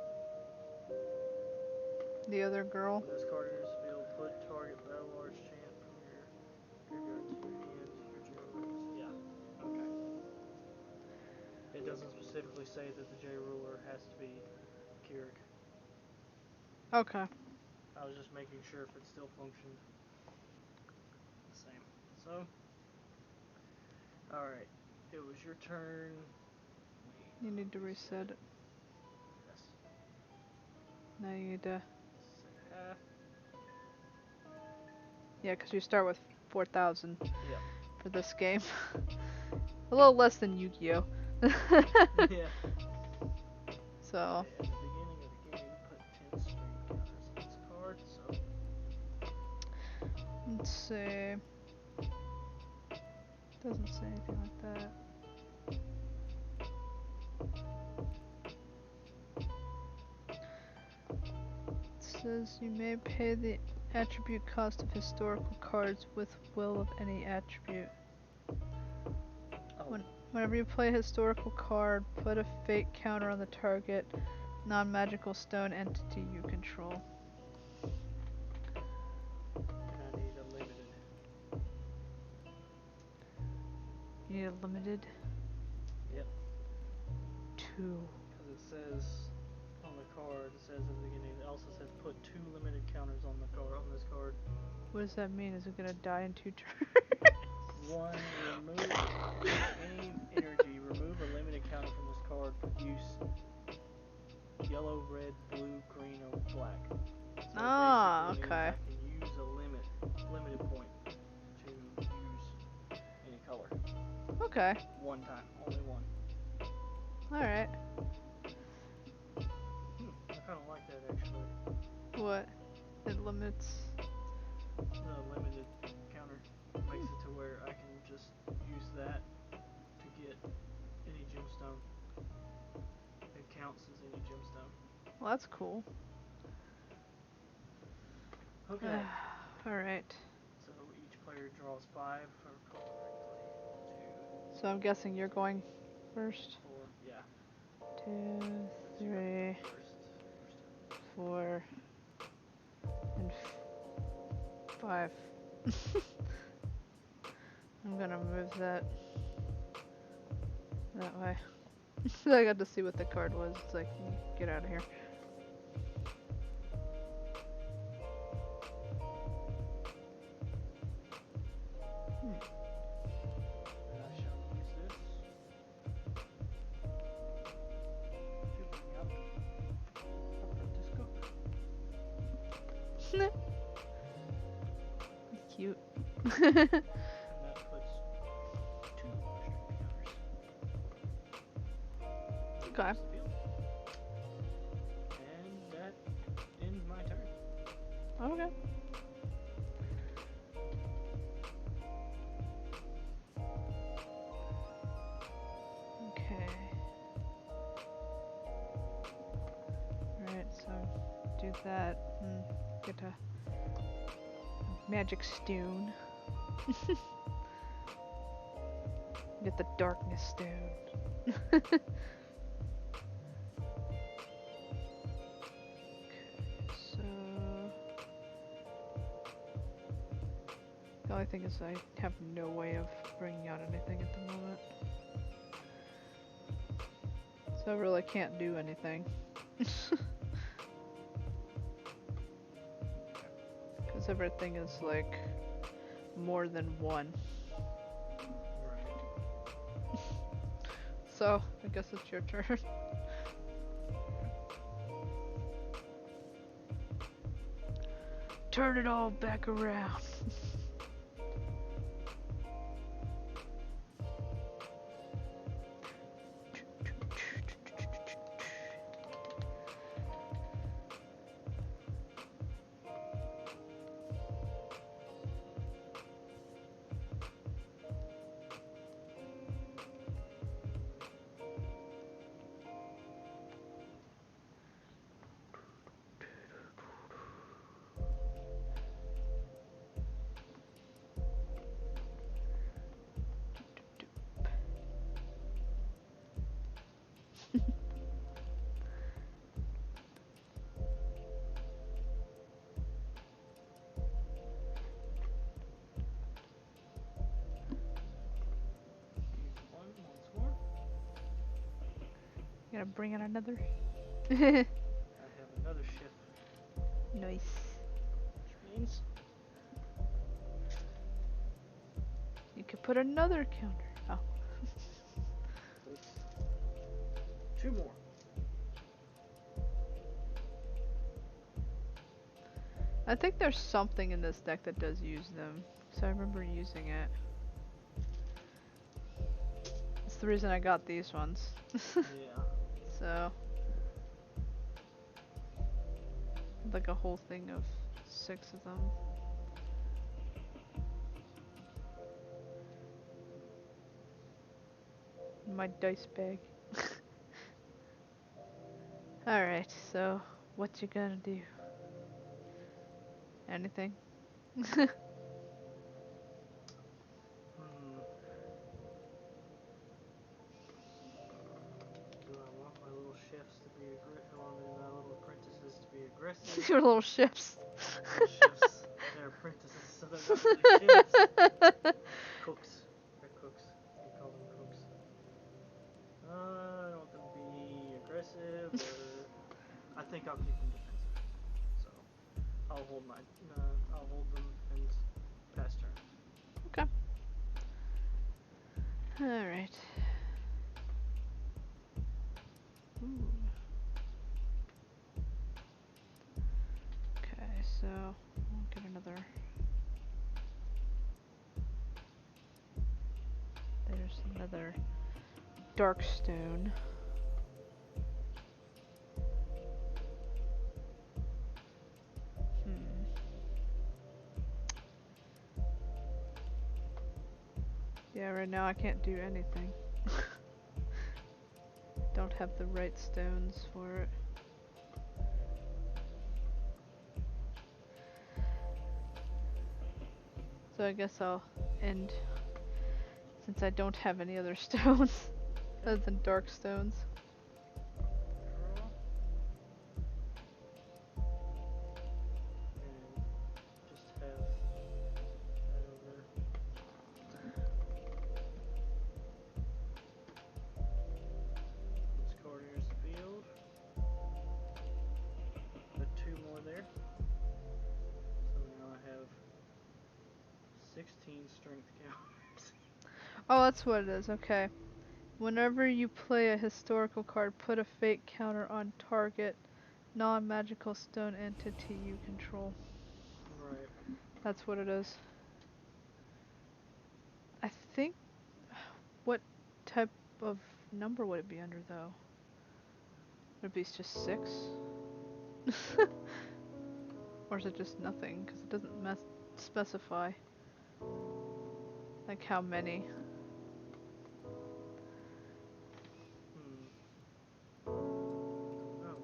The other girl? This card in this field, put target battle large chant from your graveyard to your hand. Your J ruler. Yeah. Okay. It doesn't specifically say that the J ruler has to be Keurig. Okay. I was just making sure if it still functioned the same. So, alright. It was your turn. You need to reset it. Yes. Now you need to... Set half. Yeah, because you start with 4,000 Yep. for this game. A little less than Yu-Gi-Oh! Yeah. So... At the beginning of the game, put 10 screen counters on this card, so... Let's see. Doesn't say anything like that. It says you may pay the attribute cost of historical cards with will of any attribute. Oh. Whenever you play a historical card, put a fate counter on the target non-magical stone entity you control. And I need a limited. You need a limited? Yep. 2. Because it says on the card, it says at the beginning, it also says put 2 limited counters on the card, on this card. What does that mean? Is it gonna die in 2 turns? 1, remove any energy, remove a limited counter from this card, put use yellow, red, blue, green, or black. So Ah, basically okay. means I can use a limited point to use any color. Okay. One time, only one. Alright. I kind of like that actually. What? It limits... The limited counter makes it to where I can just use that to get any gemstone. It counts as any gemstone. Well, that's cool. Okay. Alright. So each player draws 5 for correctly. 2, So I'm guessing you're going first? 4, yeah. 2, So you have to 3, go first. 4, and 5. I'm gonna move that way. I got to see what the card was. It's like, get out of here. And I shall use this to bring up a disco. Cute. And that puts 2 string counters. Okay. And that Okay. Okay. Right, so do that and get a magic stone. Get the darkness stone. So the only thing is I have no way of bringing out anything at the moment. So I really can't do anything. Because everything is like more than one. Right. So I guess it's your turn. Turn it all back around. Once more. You gotta bring in another. I have another shift. Nice. Which means You could put another counter. Oh. two more. I think there's something in this deck that does use them. So I remember using it. That's the reason I got these ones. Yeah. So like a whole thing of 6 of them. My dice bag. Alright, so what you gonna do? Anything? Do I want my little chefs to be my little apprentices to be aggressive? Your little shifts. Little chefs, they're apprentices, so they're not really chefs. Cooks. They're cooks. We call them cooks. I don't want them to be aggressive, or I think I'll keep them defensive. So I'll hold them and pass turn. Okay. Alright. Okay, so I'll get another. There's another dark stone. Yeah, right now I can't do anything. Don't have the right stones for it. So I guess I'll end since I don't have any other stones other than dark stones. Draw. And just have that over. This card enters the field. Put 2 more there. So now I have 16 strength counters. Oh, that's what it is. Okay. Whenever you play a historical card, put a fate counter on target non-magical stone entity you control. Right. That's what it is. I think. What type of number would it be under though? Would it be just 6? Or is it just nothing? Because it doesn't specify like how many. No.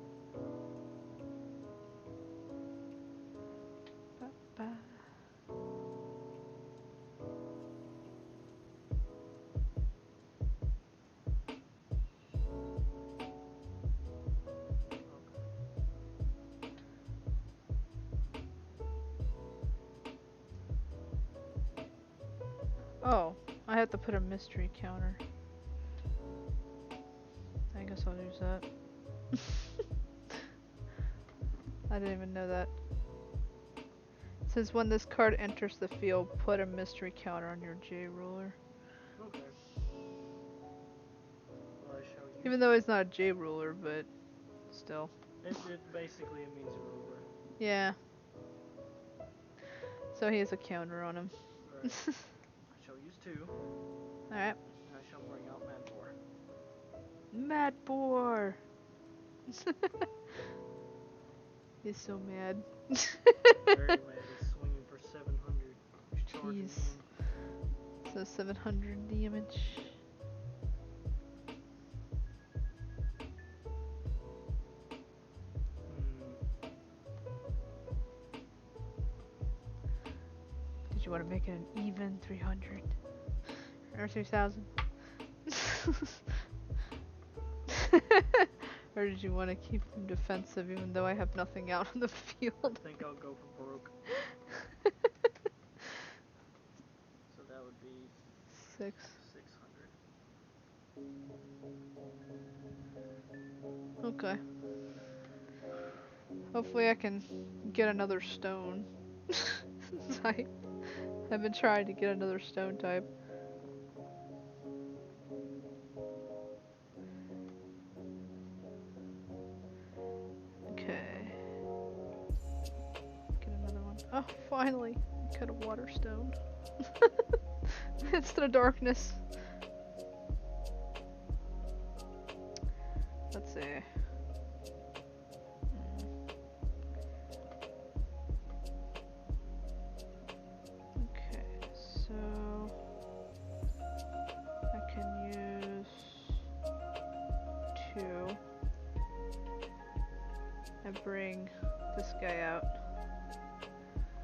Ba-ba. Oh, I have to put a mystery counter. I guess I'll use that. I didn't even know that. It says when this card enters the field, put a mystery counter on your J ruler. Okay. Well, I shall use Even though it's not a J ruler, but still. it basically it means a ruler. Yeah. So he has a counter on him. Right. I shall use 2. Alright. And I shall bring out Madbor. Mad Boar! He's so mad. Very mad. He's swinging for 700. He's charging Jeez. in. So 700 damage. Did you want to make it an even 300? Or 3000? Or did you want to keep him defensive even though I have nothing out on the field? I think I'll go for broke. So that would be 600. 600. Okay. Hopefully I can get another stone. I've been trying to get another stone type. Okay. Get another one. Oh, finally! Got a water stone. Instead of darkness. Let's see. Okay, so I can use 2 and bring this guy out.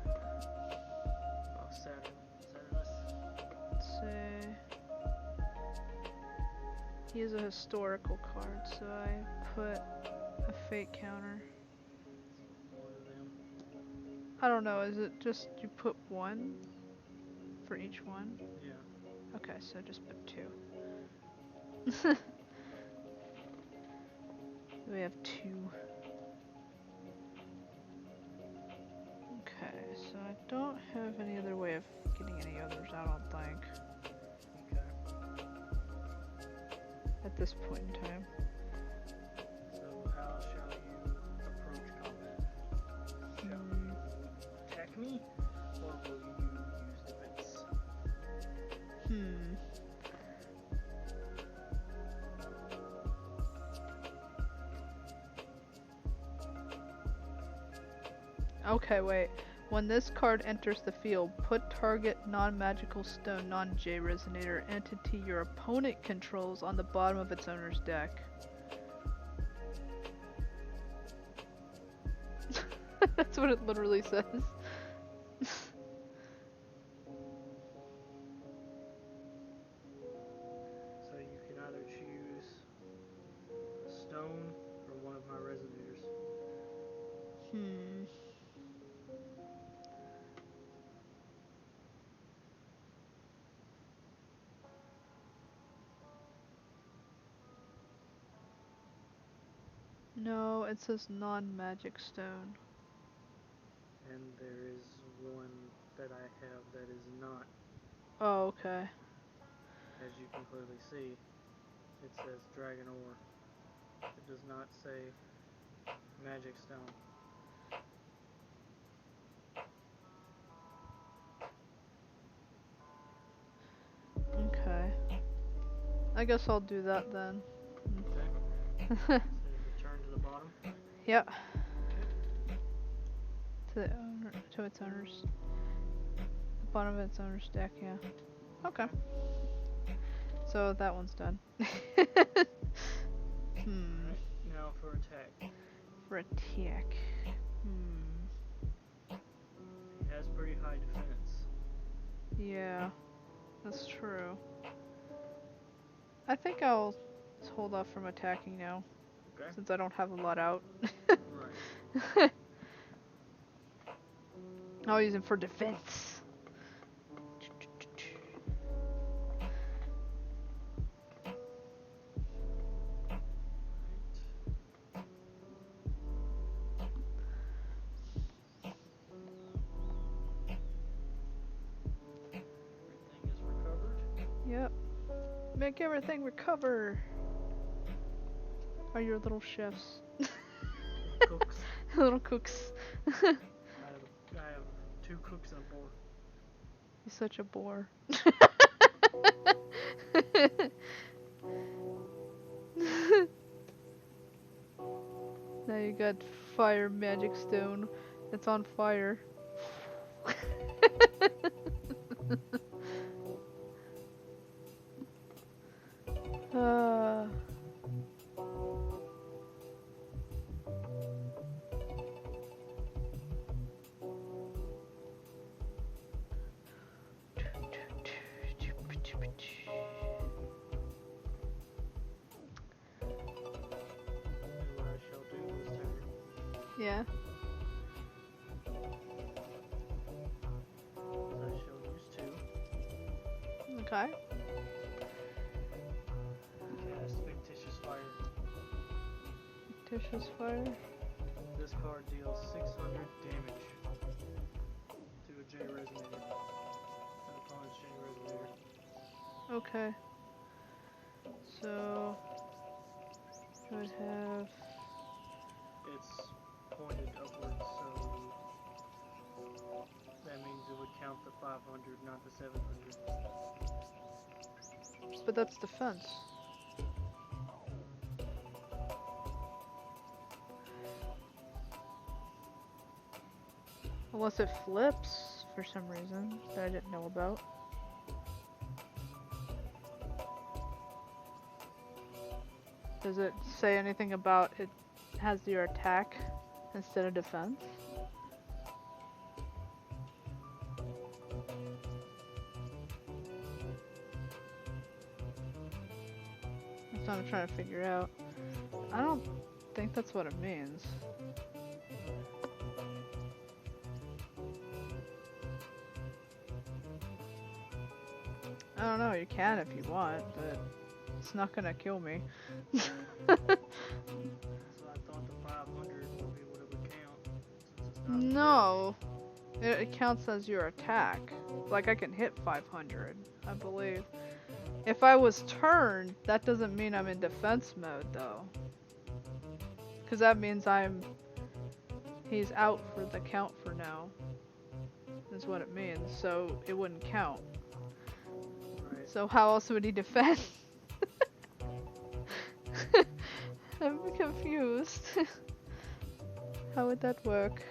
Oh, Saturnus. Let's see. He is a historical card, so I put a fate counter. One of them. I don't know, is it just you put 1 for each one? Yeah. Okay, so just put 2. We have 2. Okay, so I don't have any other way of getting any others, I don't think, Okay. at this point in time. So how shall you approach combat? Shall you attack me, or will you use defense? Okay, wait. When this card enters the field, put target non-magical stone non-J resonator entity your opponent controls on the bottom of its owner's deck. That's what it literally says. So you can either choose a stone or one of my resonators. No, it says non-magic stone. And there is one that I have that is not. Oh, okay. As you can clearly see, it says dragon ore. It does not say magic stone. Okay. I guess I'll do that then. Okay. So return to the bottom. Yep. To the owner, to its owner's, the bottom of its owner's deck. Yeah. Okay. So that one's done. Alright, now for attack. For attack. He has pretty high defense. Yeah, that's true. I think I'll hold off from attacking now. Okay. Since I don't have a lot out. Right. I'll use him for defense. Everything is recovered. Yep. Make everything recover. Are your little chefs? Cooks. Little cooks. I have 2 cooks and a boar. He's such a bore. Now you got fire magic stone. It's on fire. uh. What I shall do this turn Yeah. is I shall use 2. Okay. Cast Fictitious Fire. Fictitious fire. This card deals 600 damage to a J Resonator. An opponent's J Resonator. Okay. So I would have It's pointed upwards, so that means it would count the 500, not the 700. but that's defense. Unless it flips for some reason that I didn't know about. Does it say anything about it has your attack instead of defense? That's what I'm trying to figure out. I don't think that's what it means. I don't know, you can if you want, but it's not gonna kill me. So I thought the 500 would be what it would count. Since it's not No, it counts as your attack. Like I can hit 500, I believe. If I was turned, that doesn't mean I'm in defense mode though. Cause that means he's out for the count for now. Is what it means, so it wouldn't count. Right. So how else would he defend? I'm confused. How would that work?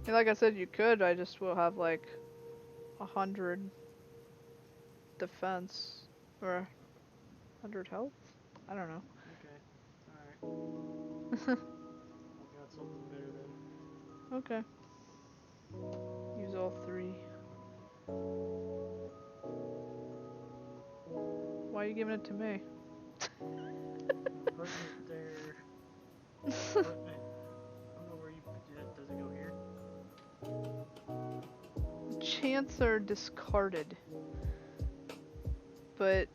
Okay. Like I said, you could. I just will have like 100 defense or 100 health. I don't know. Okay. Alright. I've got something better then. Okay. Use all 3. Why are you giving it to me? Putting it there. Putting it. I don't know where you put it. Does it go here? Chants are discarded. But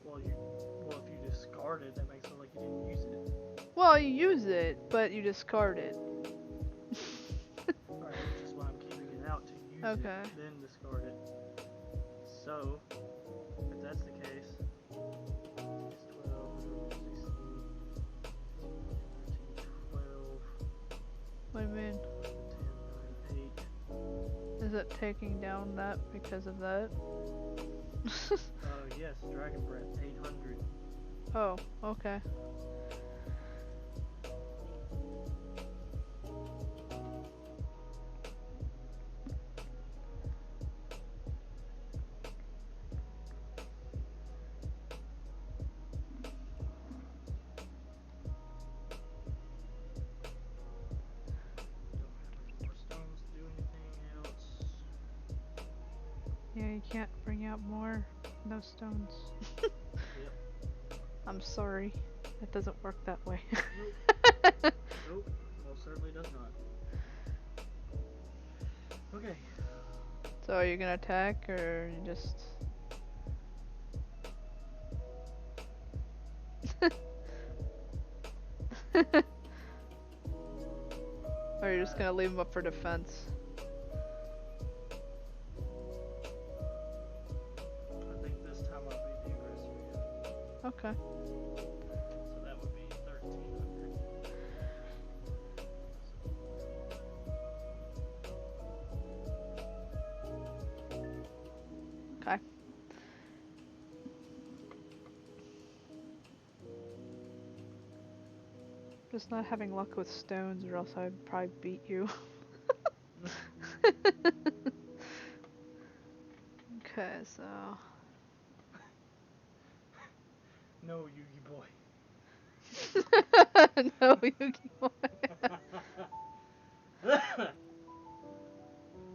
Well, if you discard it, that makes it like you didn't use it. well, you use it, but you discard it. Alright, which is why I'm keeping it out to use Okay. it, then discard it. So, if that's the case, it's 12, 16, 12, What do you mean? 10, 9, 8. Is it taking down that because of that? Yes, Dragon Breath, 800. Oh, okay. More stones to do anything else. Yeah, you can't bring out more. No stones. Yep. I'm sorry. It doesn't work that way. Nope. Nope. Most certainly does not. Okay. So are you gonna attack or you just... Or you're just gonna leave him up for defense? I think this time I'll be the aggressor again. Okay. So that would be 1300. Okay. Just not having luck with stones or else I'd probably beat you. Okay, so... No, Yugi boy. No, Yu-Gi-Oh!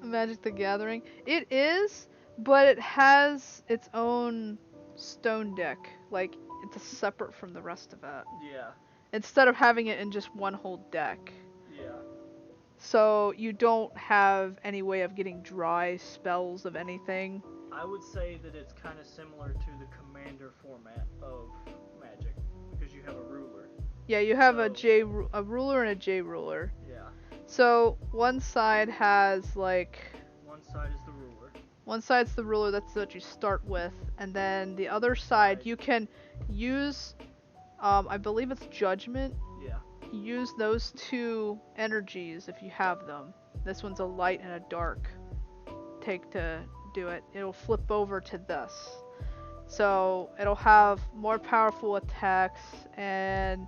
Magic the Gathering. It is, but it has its own stone deck. Like, it's separate from the rest of it. Yeah. Instead of having it in just one whole deck. Yeah. So you don't have any way of getting dry spells of anything. I would say that it's kind of similar to the commander format of Magic because you have a ruler. Yeah, you have So, a ruler and a J ruler. yeah. So one side has like... One side is the ruler. One side's the ruler, that's what you start with, and then the other side you can use, I believe it's Judgment. Yeah. Use those two energies if you have them. This one's a light and a dark. Take to do it. It'll flip over to this. So it'll have more powerful attacks and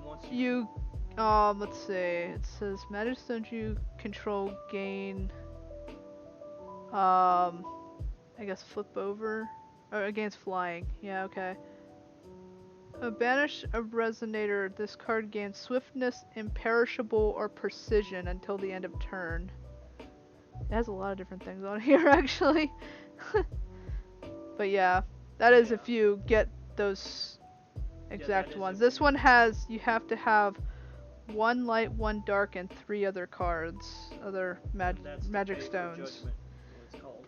once you, let's see, it says magic stones you control gain, I guess flip over, or against flying, yeah, okay. Banish a resonator, this card gains swiftness, imperishable, or precision until the end of turn. It has a lot of different things on here actually. But yeah, that is if you get those exact ones. This one has, you have to have one light, one dark, and 3 other cards, other magic stones. Judgment, what it's called.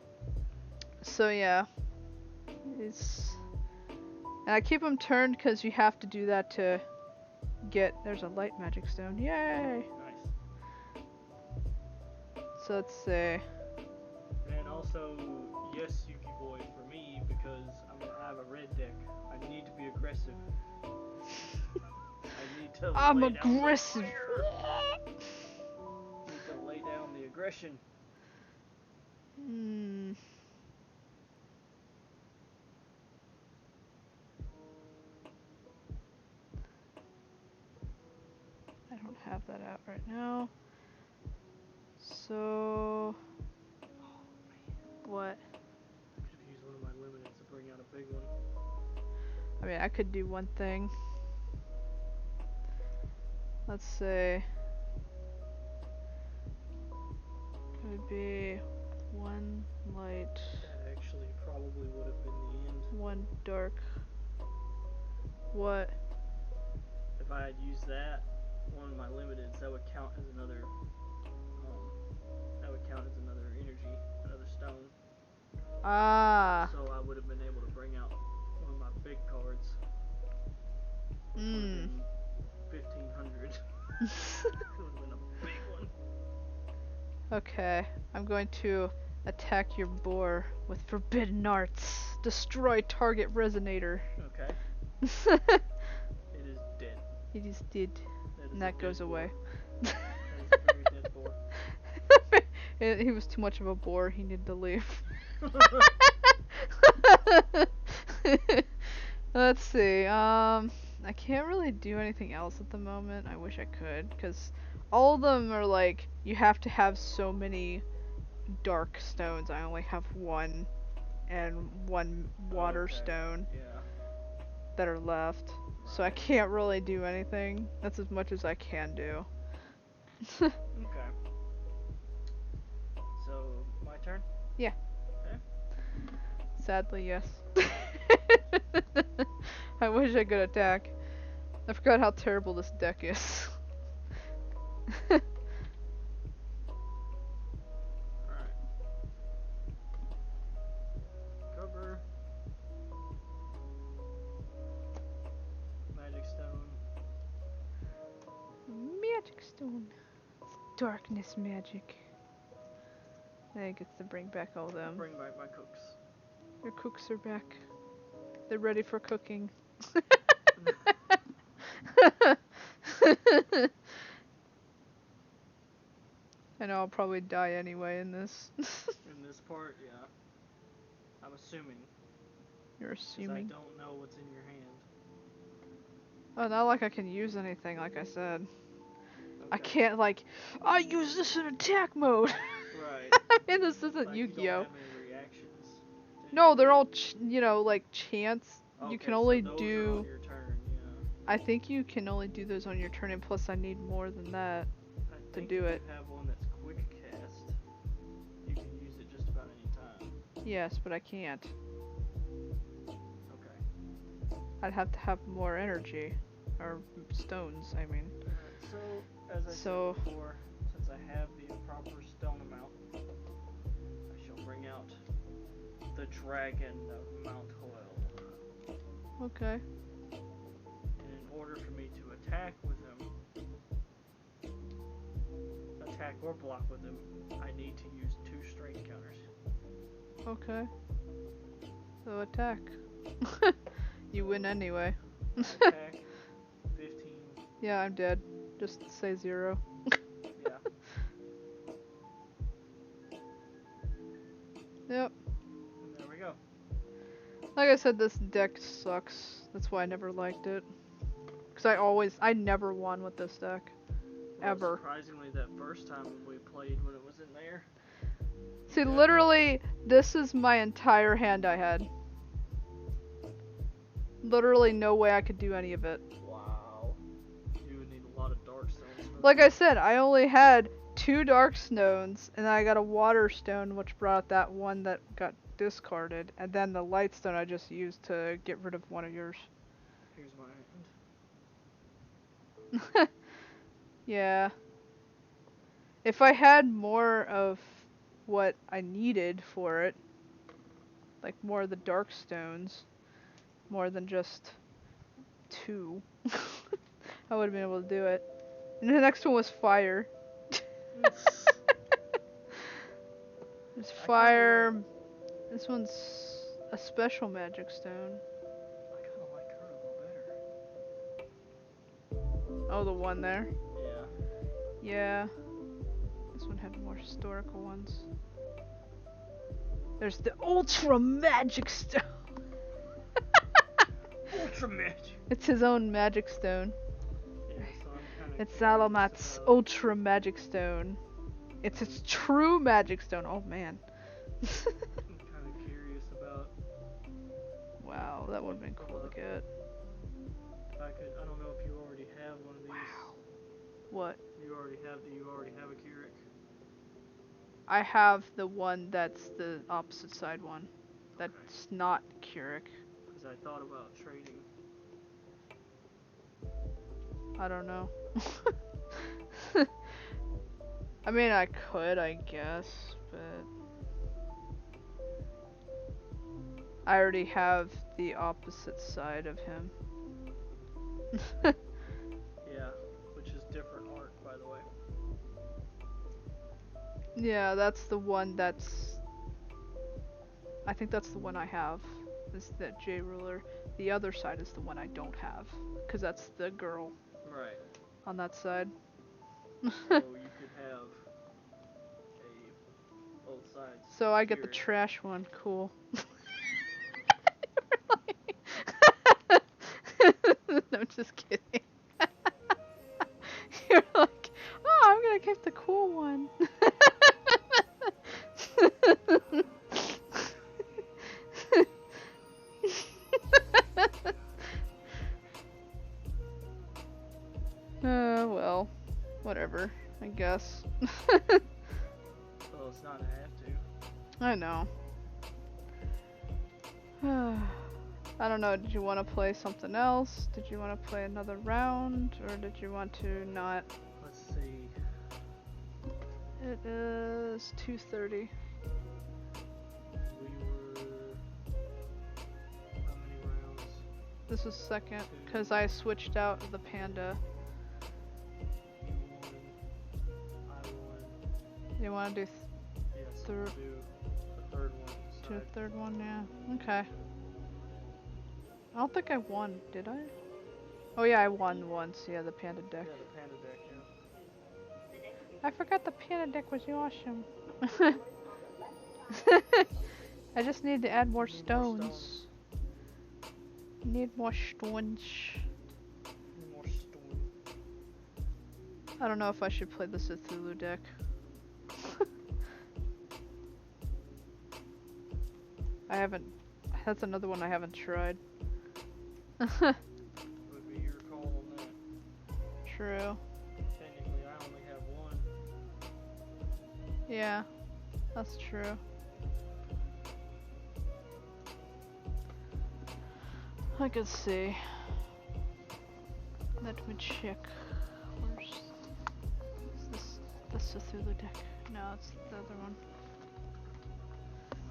So yeah, it's, and I keep them turned because you have to do that to get, there's a light magic stone, yay! Nice. So let's see. And also, yes, Yugi boy for me because I have a red deck. I need to be aggressive. I need to. I'm aggressive. Need to lay down the aggression. I don't have that out right now. So, what? I could have used one of my limiteds to bring out a big one. I mean, I could do one thing. Let's say it would be one light. That actually probably would have been the end. One dark. What? If I had used that, one of my limiteds, that would count as another. That would count as another energy, another stone. Ah. So I would have been able to bring out one of my big cards. 1500. It would have been a big one. Okay, I'm going to attack your boar with forbidden arts. Destroy target resonator. Okay. It is dead. It is dead. And that goes away. That is a very dead boar. He was too much of a bore, he needed to leave. Let's see. I can't really do anything else at the moment. I wish I could, because all of them are like you have to have so many dark stones. I only have one and one water Okay. stone Yeah. that are left. So I Right. can't really do anything. That's as much as I can do. Okay. So my turn. Yeah. Okay. Sadly, yes. I wish I could attack. I forgot how terrible this deck is. All right. Cover. Magic stone. Magic stone. Darkness magic. I gets to bring back all them. Bring back my cooks. Your cooks are back. They're ready for cooking. I know I'll probably die anyway in this. In this part, yeah. I'm assuming. You're Because I assuming. don't know what's in your hand. Oh, not like I can use anything, like I said. Okay. I can't, like, I use this in attack mode! Right. I mean, this isn't Like you don't Yu-Gi-Oh! have any reactions. To No, they're anything? all, you know, like, chance. You Okay, can only so those are do... on your turn, yeah. I think you can only do those on your turn, and plus I need more than that. I To think do if it. you have one that's quick cast, you can use it just about any time. Yes, but I can't. Okay. I'd have to have more energy. Or stones, I mean. So, as I So- said before, since I have the proper stone amount, I shall bring out the Dragon of Mount Hoel. Okay. And in order for me to attack with him, attack or block with him, I need to use 2 strength counters. Okay. So attack. You win anyway. Attack, 15, Yeah, I'm dead. Just say 0. yeah. Yep. And there we go. Like I said, this deck sucks. That's why I never liked it. Cause I never won with this deck. Well, Ever. surprisingly, that first time we played when it was in there. See, Yeah. literally, this is my entire hand I had. Literally no way I could do any of it. Wow. You would need a lot of dark stones. For Like that. I said, I only had 2 dark stones, and I got a water stone, which brought that one that got discarded, and then the light stone I just used to get rid of one of yours. Here's my hand. Yeah. If I had more of what I needed for it, like more of the dark stones, more than just 2, I would have been able to do it. And the next one was fire. There's fire. This one's a special magic stone. I kind of like her a little better. Oh, the one there? Yeah. Yeah. This one had more historical ones. There's the ultra magic stone. Ultra magic. It's his own magic stone. Yeah, so I'm kind of. It's Alamat's ultra magic stone. It's its true magic stone. Oh man. I'm kind of curious about. Wow, that would have been cool to get. If I could, I don't know if you already have one of these. Wow. What? Do you already have a Keurig? I have the one that's the opposite side one. That's not Keurig. Because I thought about trading. I don't know. I mean, I could, I guess, but I already have the opposite side of him. Yeah, which is different art, by the way. Yeah, that's the one that's... I think that's the one I have, is that J ruler. The other side is the one I don't have, because that's the girl Right. on that side. So you could have both sides. So I get the Keurig. trash one, cool. Just kidding. You're like, oh, I'm gonna keep the cool one. Well, whatever, I guess. Well, it's not a have to. I know. I don't know, did you want to play something else? Did you want to play another round? Or did you want to not? Let's see. It is 2:30. We were. How many rounds? This is second, because I switched out the panda. You won. I won. You want to do Yes, thir- I'll do the third one. do the third one? Yeah. Okay. I don't think I won, did I? Oh yeah, I won once. Yeah, the panda deck. Yeah, the panda deck, yeah. I forgot the panda deck was awesome. I just need to add more stones. Need more stones. More stone. I don't know if I should play the Cthulhu deck. I haven't. That's another one I haven't tried. Would be your call on that. True. Technically, I only have one. Yeah, that's true. I could see. Let me check. Where's this Cthulhu deck? No, it's the other one.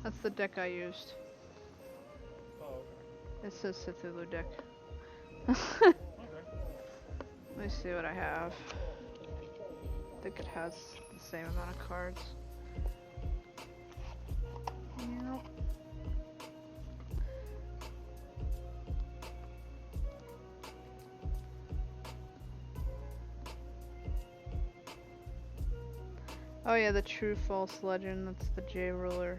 That's the deck I used. Oh, okay. It says Cthulhu deck. Okay. Let me see what I have. I think it has the same amount of cards. Yep. Oh yeah, the true false legend, that's the J ruler.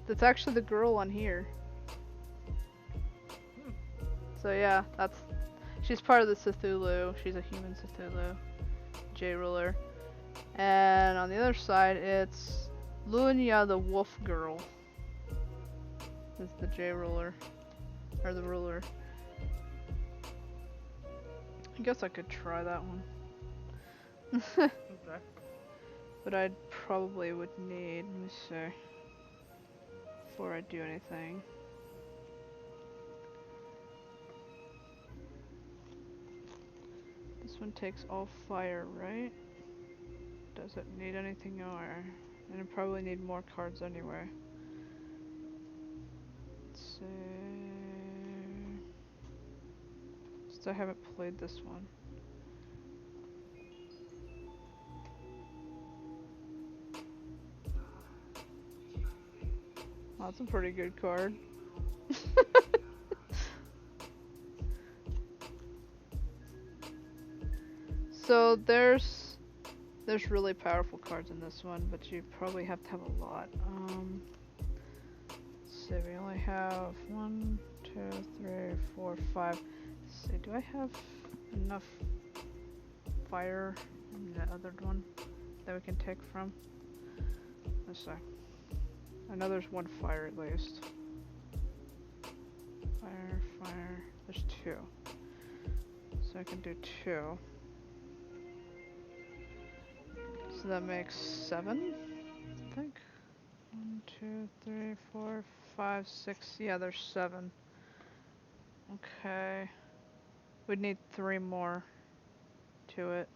That's actually the girl on here. So yeah, she's part of the Cthulhu. She's a human Cthulhu. J ruler. And on the other side, it's Lunya the wolf girl. Is the J ruler. Or the ruler. I guess I could try that one. Okay. But I probably would need, let me see, before I do anything. This one takes all fire, right? Doesn't need anything more. And I probably need more cards anyway. Let's see. Since I haven't played this one. Oh, that's a pretty good card. So there's really powerful cards in this one, but you probably have to have a lot. Let's see, we only have 1, 2, 3, 4, 5. Let's see, do I have enough fire in the other one that we can take from? Let's see. I know there's one fire at least. Fire. There's 2. So I can do 2. So that makes 7, I think. 1, 2, 3, 4, 5, 6. Yeah, there's 7. Okay. We'd need 3 more to it.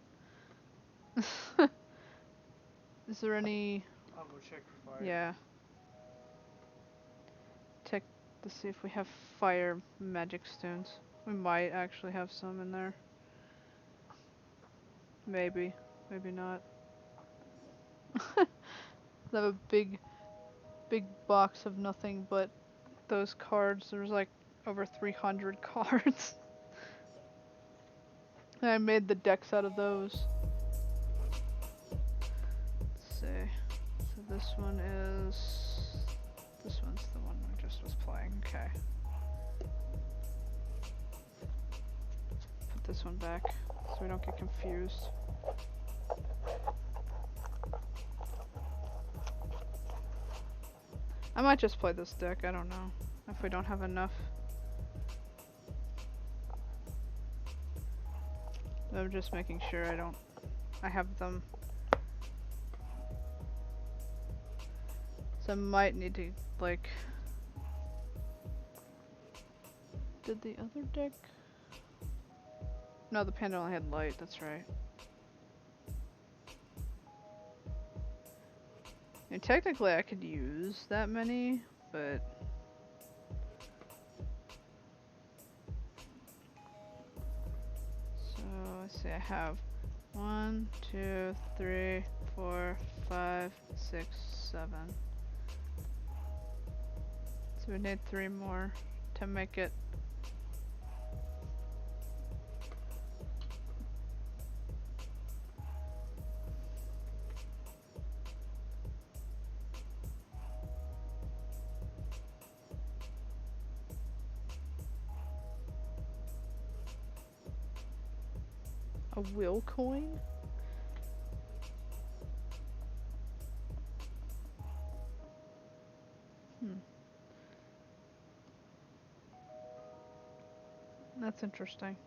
Is there any... I'll go check for fire. Yeah. Check to see if we have fire magic stones. We might actually have some in there. Maybe. Maybe not. They have a big box of nothing but those cards. There's like over 300 cards. And I made the decks out of those. Let's see. So this one is... This one's the one I just was playing. Okay. this one back so we don't get confused. I might just play this deck, I don't know. If we don't have enough. I'm just making sure I have them. So I might need to, like... Did the other deck? No, the panda only had light, that's right. I mean, technically I could use that many, but... So, let's see, I have 1, 2, 3, 4, 5, 6, 7. So we need 3 more to make it. A will coin? That's interesting.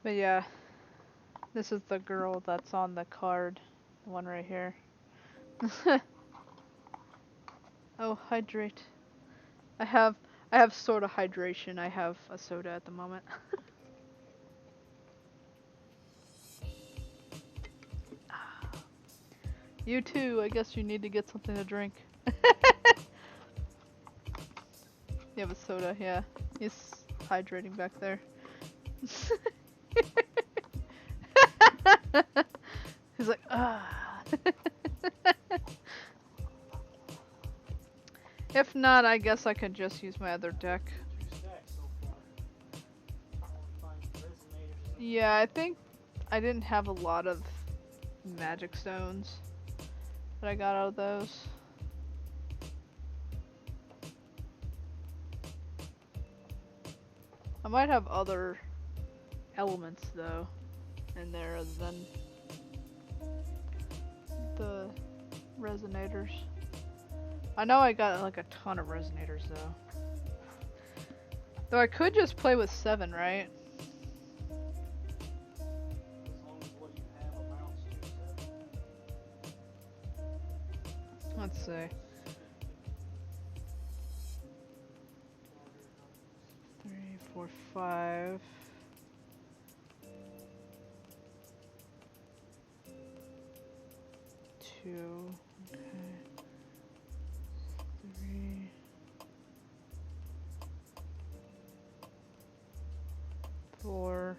But yeah, this is the girl that's on the card. The one right here. Oh, hydrate. I have sort of hydration. I have a soda at the moment. You too. I guess you need to get something to drink. You have a soda, yeah. He's hydrating back there. He's like, ah. If not, I guess I could just use my other deck. Yeah, I think I didn't have a lot of magic stones that I got out of those. I might have other elements though in there other than the resonators. I know I got like a ton of resonators though. Though I could just play with 7, right? Let's see. 3, 4, 5. 2. Okay. 3. 4.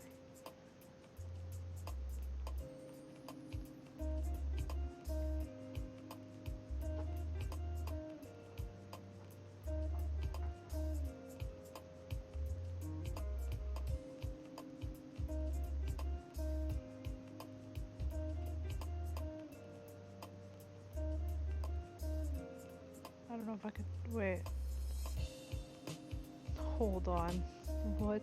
I don't know if I could wait. Hold on. What?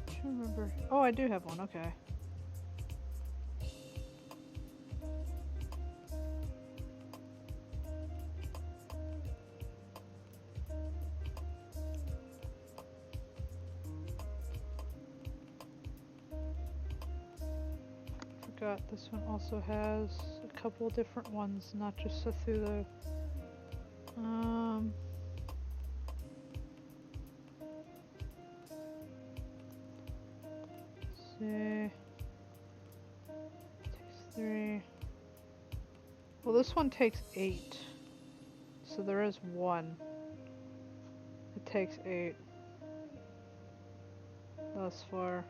I don't remember. Oh, I do have one. Okay. Forgot this one also has a couple different ones, not just a through the see. Takes 3. Well, this one takes 8. So there is one. It takes 8. Thus far.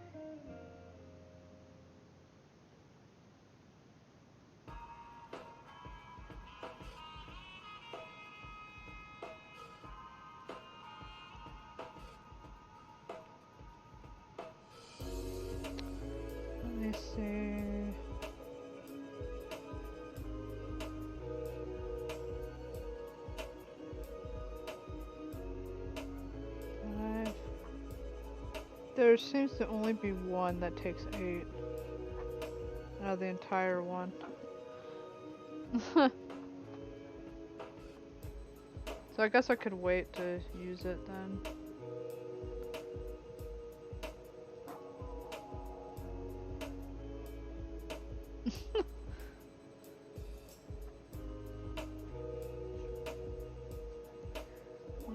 There seems to only be one that takes 8 out of the entire one. So I guess I could wait to use it then.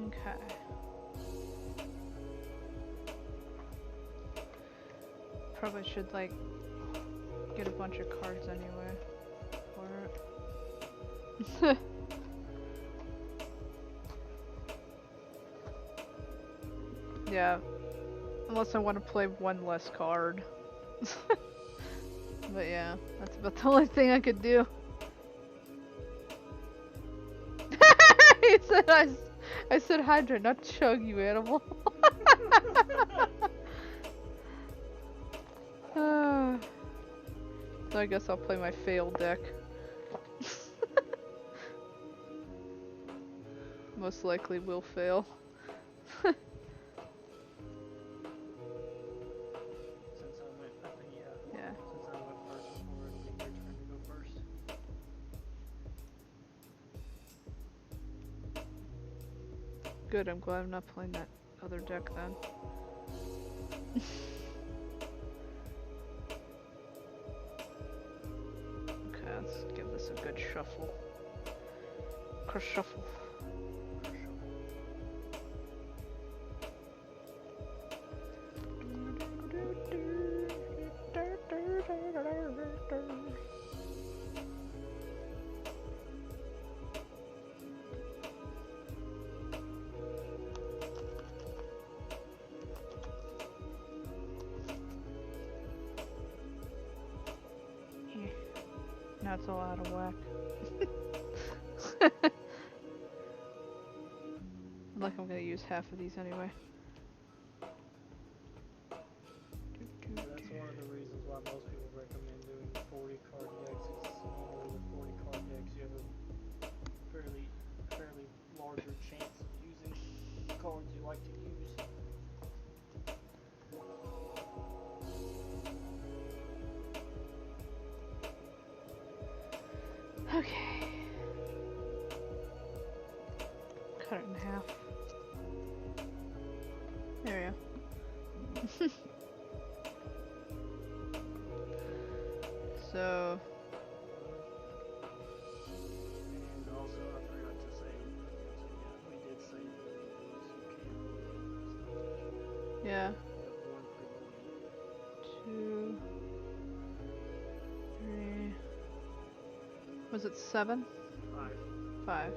Okay. Probably should like get a bunch of cards anyway for it. Yeah, unless I want to play one less card. But yeah, that's about the only thing I could do. He said I said Hydra, not Chug, you animal. So I guess I'll play my fail deck. Most likely will fail. Since I went, I think, Yeah. Since I went first before, it'll be your turn to go first. Good, I'm glad I'm not playing that other deck then. Okay, let's give this a good shuffle. Shuffle. Now it's all out of whack. Like I'm gonna use half of these anyway. That's one of the reasons why most people recommend doing 40 card decks. It's normally with 40 card decks you have a fairly larger chance of using cards you like to use. Okay. Cut it in half. There we go. So. And also, I forgot to say, we did say that Yeah. you have one free voting. 2, 3. Was it 7? 5.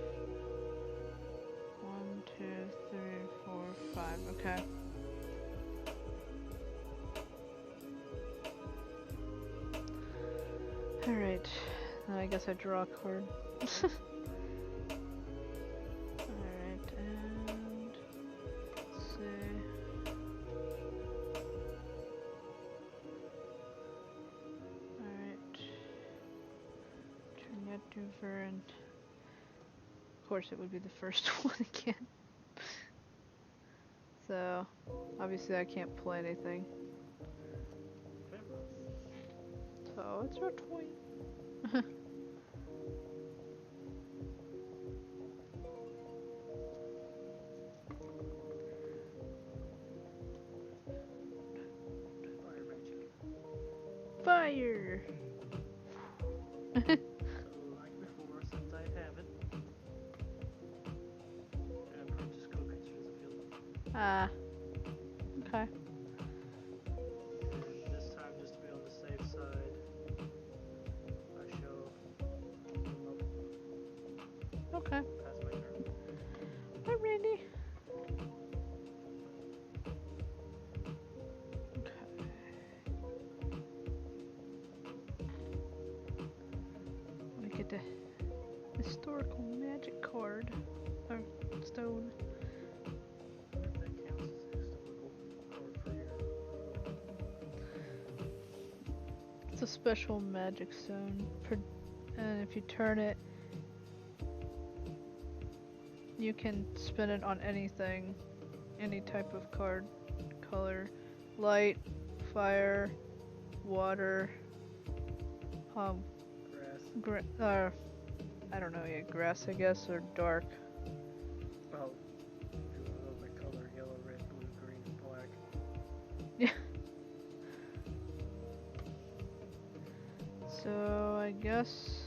1, 2, 3, 4, 5. Okay. Alright. Then I guess I draw a card. Alright, and let's see. Alright. Trinette Duver, and of course it would be the first one again. So, obviously I can't play anything. So, it's your toy. Fire magic. Fire! So, like before, since I have it, and purchase co-extras of field. Ah. Okay. And this time, just to be on the safe side, I show them up Okay. past my turn. Hi, Randy. Okay. Let me get the historical magic card. Or stone. That counts as a historical card for you. It's a special magic stone. And if you turn it, you can spin it on anything, any type of card, color, light, fire, water, Grass. I don't know, yeah, grass, I guess, or dark. Oh, do one of those by color: yellow, red, blue, green, and black. Yeah. So, I guess...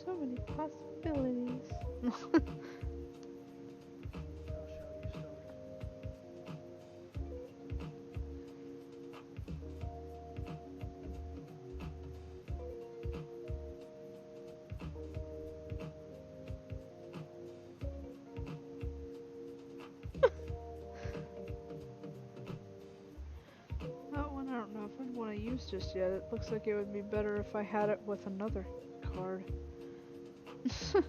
So many possibilities. I'll show you stories. That one I don't know if I'd want to use just yet. It looks like it would be better if I had it with another card. I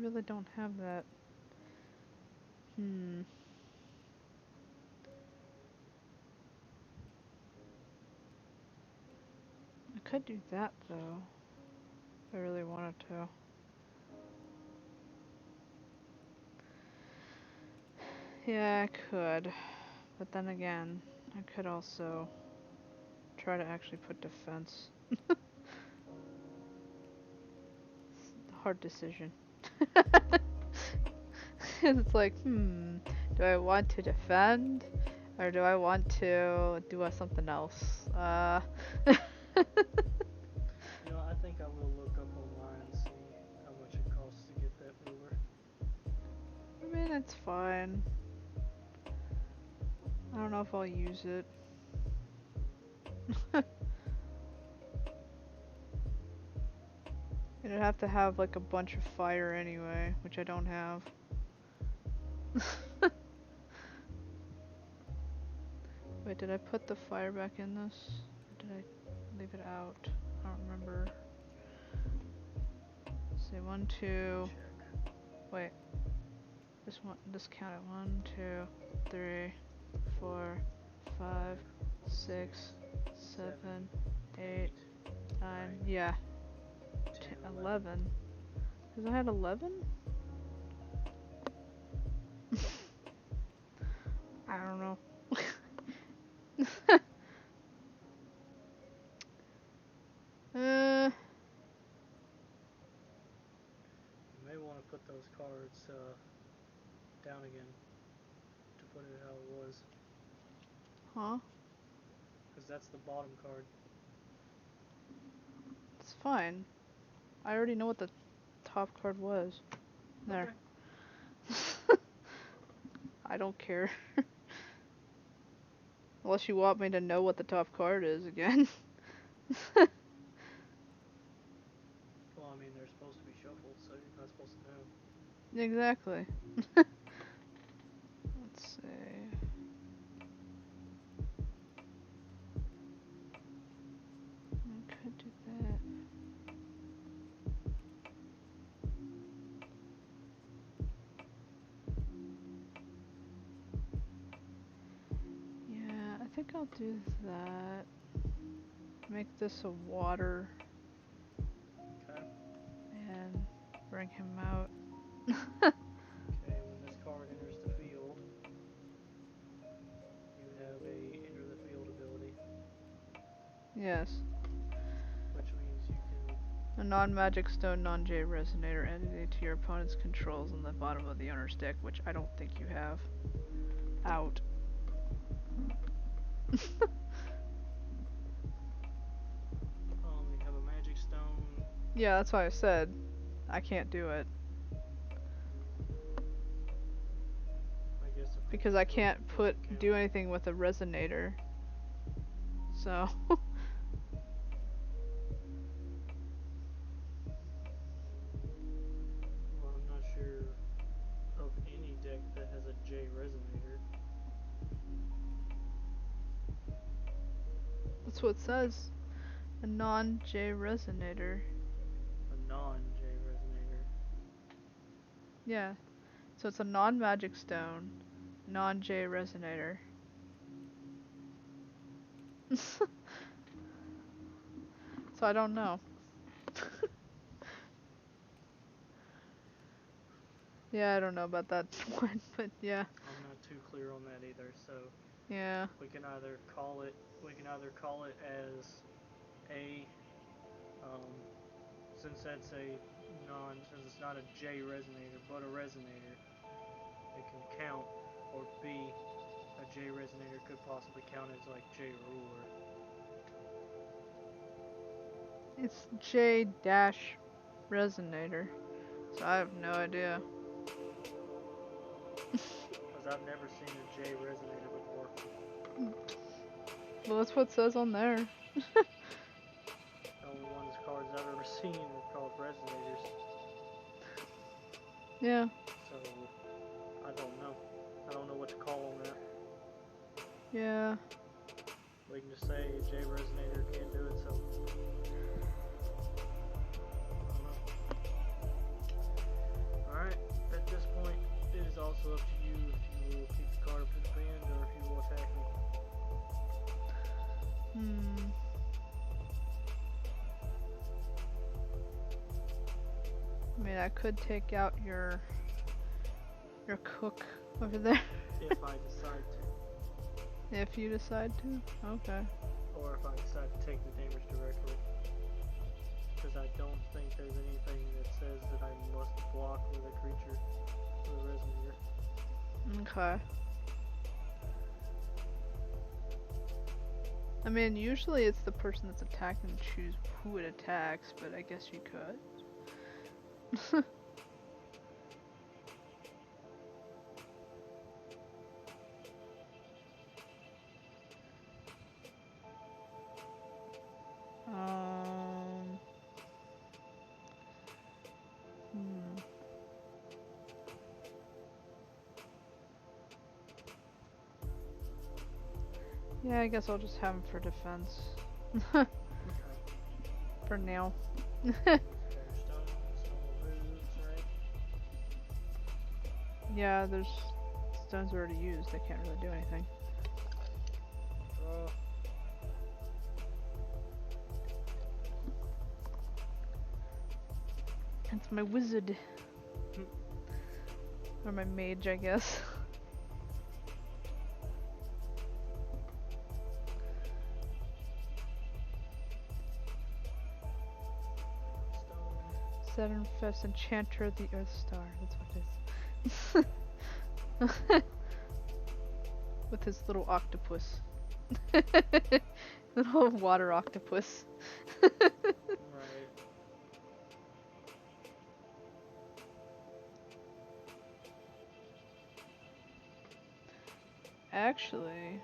really don't have that. I could do that though, if I really wanted to. Yeah, I could. But then again, I could also try to actually put defense. Hard decision. It's like, do I want to defend? Or do I want to do something else? You know, I think I will look up online and see how much it costs to get that ruler. I mean, it's fine. I don't know if I'll use it. It'd have to have like a bunch of fire anyway, which I don't have. Wait, did I put the fire back in this? Or did I leave it out? I don't remember. Say 1, 2. Check. Wait. Just count it. 1, 2, 3, 4, 5, 6, 7, 8, 9. Yeah. 10, 11. Because I had 11? I don't know. You may want to put those cards down again to put it how it was. Huh? Because that's the bottom card. It's fine. I already know what the top card was. There. Okay. I don't care. Unless you want me to know what the top card is again. Well, I mean, they're supposed to be shuffled, so you're not supposed to know. Exactly. Let's see. I could do that. Yeah, I think I'll do that. Make this a water. Okay. And bring him out. Okay, when this card enters the field, you have a enter the field ability. Yes. Which means you can... A non-magic stone, non-J resonator entity to your opponent's controls on the bottom of the owner's deck, which I don't think you have. Out. You have a magic stone. Yeah, that's why I said I can't do it. I guess if Because I can't do anything with a resonator. So Well, I'm not sure of any deck that has a J resonator. That's what it says. A non-J resonator. A non-J resonator. Yeah. So it's a non-magic stone, non-J resonator. So I don't know. Yeah, I don't know about that one, but yeah. I'm not too clear on that either. So Yeah. we can either call it as a since since it's not a J resonator but a resonator, it can count, or B, a J resonator could possibly count as like J ruler. It's J dash resonator. So I have no idea. Because I've never seen a J resonator before. Well, that's what it says on there. The only cards I've ever seen are called resonators. Yeah. So I don't know. I don't know what to call on that. Yeah. We can just say J resonator can't do it, so I don't know. Alright, at this point it is also up to you if you will keep the card up to the band or if you will attack me. I mean, I could take out your cook over there. If I decide to. If you decide to. Okay. Or if I decide to take the damage directly. Because I don't think there's anything that says that I must block with a creature with a resonator. Okay. I mean, usually it's the person that's attacking to choose who it attacks, but I guess you could. Yeah, I guess I'll just have him for defense. Okay. For now. Yeah, there's stones already used. They can't really do anything. It's my wizard. Or my mage, I guess. Saturn Fest Enchanter of the Earth Star. That's what it is. With his little octopus. Little water octopus. Right. Actually,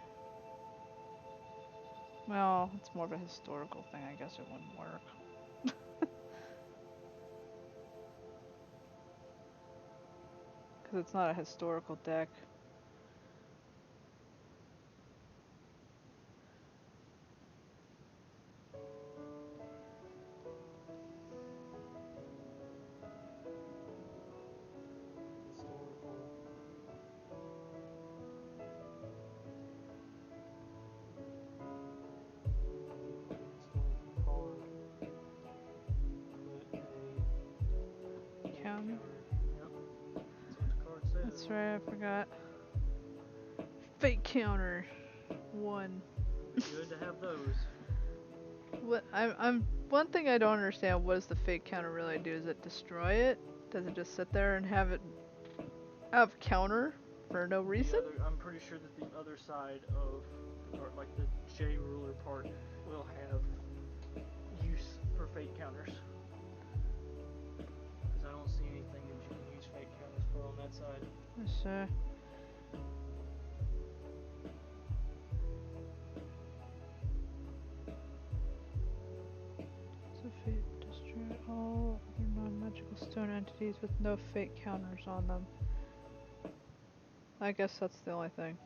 well, it's more of a historical thing. I guess it wouldn't work. Because it's not a historical deck. Counter. Yep. That's what the card says. That's right, I forgot. Fate counter. 1. Good to have those. What I'm one thing I don't understand, what does the fate counter really do? Does it destroy it? Does it just sit there and have it have counter for no reason? I'm pretty sure that the other side of, or like the J ruler part, will have use for fate counters. Because I don't see anything that you can use fate counters for on that side. Let's So fate destroy all other non-magical stone entities with no fate counters on them. I guess that's the only thing.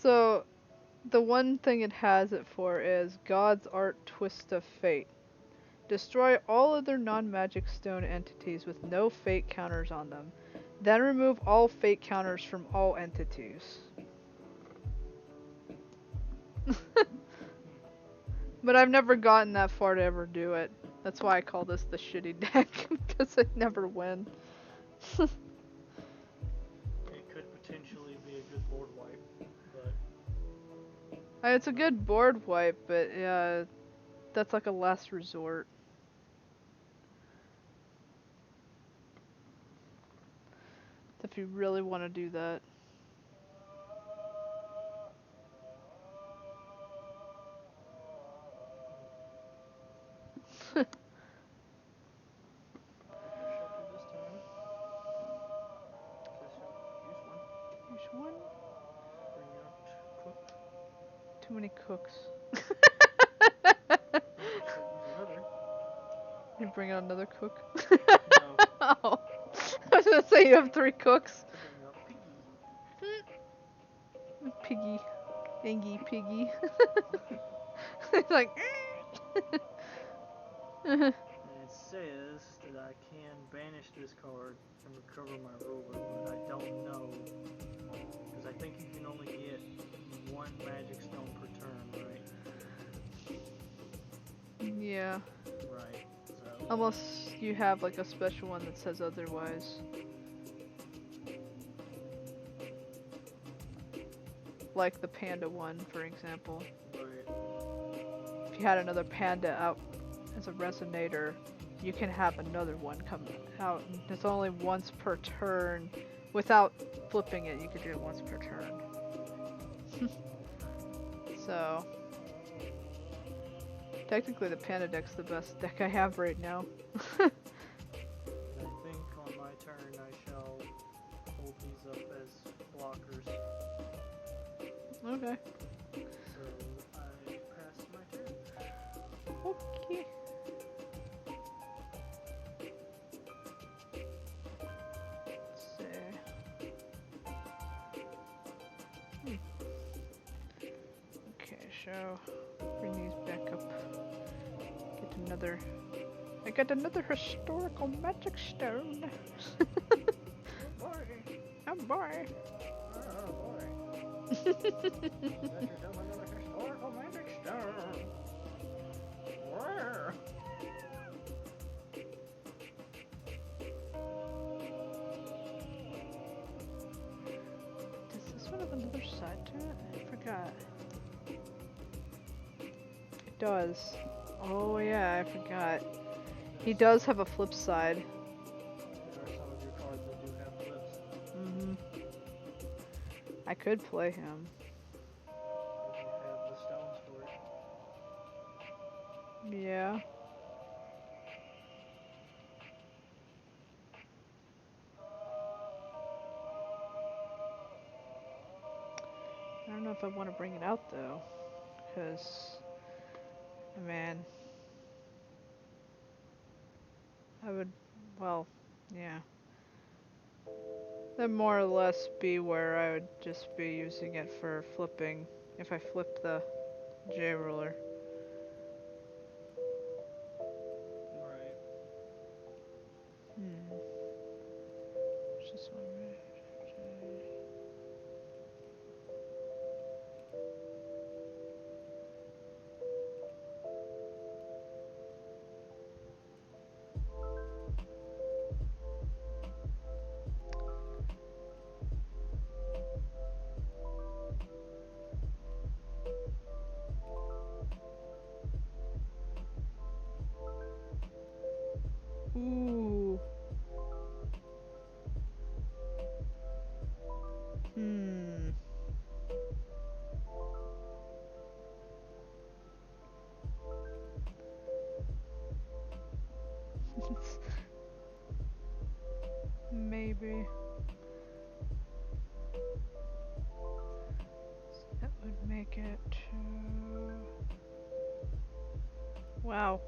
So, the one thing it has it for is God's Art Twist of Fate. Destroy all other non-magic stone entities with no fate counters on them. Then remove all fate counters from all entities. But I've never gotten that far to ever do it. That's why I call this the shitty deck, because I never win. It could potentially be a good board wipe, but It's a good board wipe, but yeah, that's like a last resort. If you really want to do that. shuffle this time. Says use one. Use one. Bring out cook. Too many cooks. Use another. You bring out another cook? No. Oh. I was gonna say you have 3 cooks. To bring out piggy. Piggy. Angie piggy. It's like. And it says that I can banish this card and recover my ruler, but I don't know. Because I think you can only get 1 magic stone per turn, right? Yeah. Right. So. Unless you have like a special one that says otherwise. Like the panda one, for example. Right. If you had another panda out as a resonator, you can have another one come out. It's only once per turn. Without flipping it, you could do it once per turn. So, technically the panda deck's the best deck I have right now. I think on my turn I shall hold these up as blockers. Okay. So I pass my turn. Okay. Let's see. Okay, so bring these back up. Get another. I got another historical magic stone. Oh boy! Oh boy. Oh boy! That you're doing another historical magic stone. Where? Does this one have another side to it? I forgot. It does. Oh yeah, I forgot. He does have a flip side. There are some of your cards that do have flips. Mm-hmm. I could play him. If you have the stones for it. Yeah. I don't know if I want to bring it out though, because, man, I would, well, yeah. That'd more or less be where I would just be using it for flipping, if I flip the J ruler. Right. What's this one? Ooh. Maybe. That would make it to... Wow.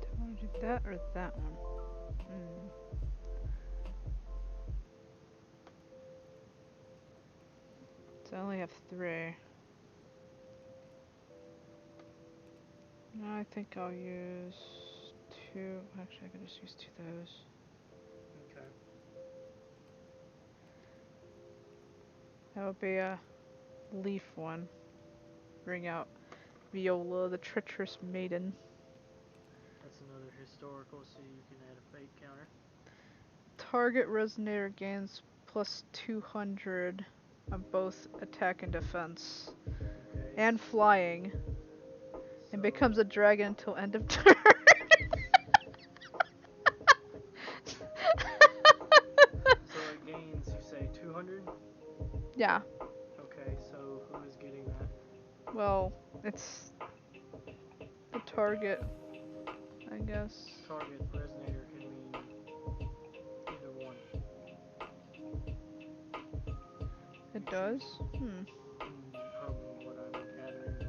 Do I want to do that or that one? So I only have 3. I think I'll use 2. Actually, I can just use 2 of those. Okay. That would be a leaf one. Bring out Viola, the treacherous maiden. That's another historical, so you can add a fate counter. Target resonator gains plus 200 on both attack and defense. Okay. And flying. And So becomes a dragon until end of turn. so it gains, you say 200? Yeah. Okay, so who is getting that? Well, it's the target, I guess. Target resonator can mean either one. It You does? choose from what I'm gathering of,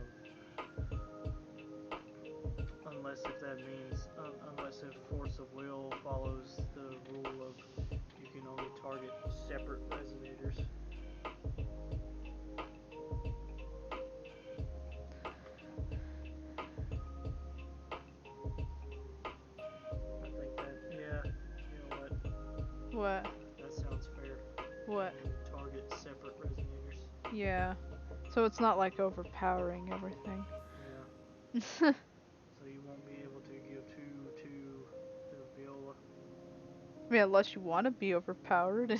unless if that means unless if force of will follows the rule of you can only target separate resonators. I think that, yeah, you know what? What? That sounds fair. What? You can only target separate resonators. Yeah. So it's not like overpowering everything. Yeah. So you won't be able to give 2 to the viola. I mean, unless you want to be overpowered.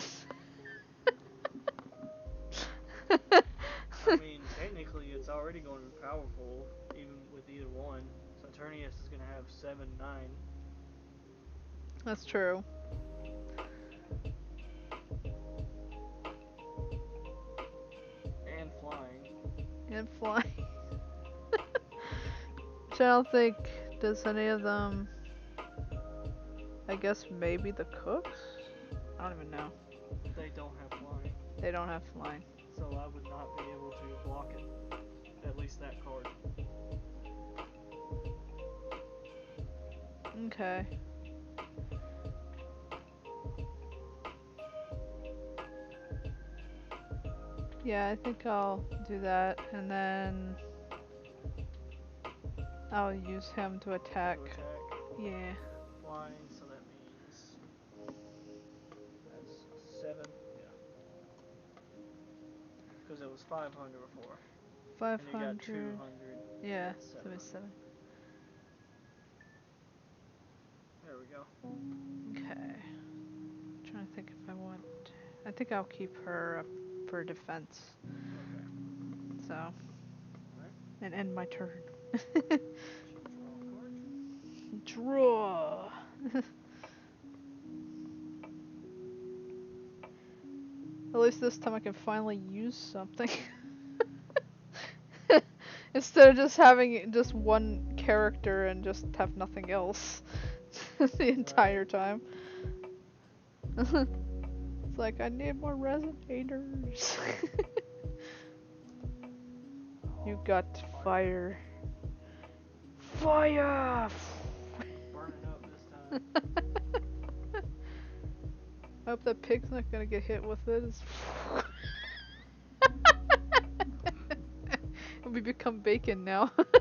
I mean, technically, it's already going to be powerful, even with either one. Saturnius is going to have 7, 9. That's true. And flying. And flying. Which I don't think, does any of them, I guess maybe the cooks? I don't even know. They don't have flying. They don't have flying. So I would not be able to block it. At least that card. Okay. Yeah, I think I'll do that, and then I'll use him to attack. To attack. Yeah. Flying, so that means that's 7. Yeah. Because it was 500 before. 500. And you got 200. Yeah, That's 700. 77. There we go. Okay. Trying to think if I want. I think I'll keep her up for defense. Okay. So. Alright. And end my turn. Draw a card. Draw. At least this time I can finally use something. Instead of just having just one character and just have nothing else the entire time. It's like, I need more resonators. You got fire. Fire! Burning up this time. I hope that pig's not gonna get hit with it. We become bacon now. Pork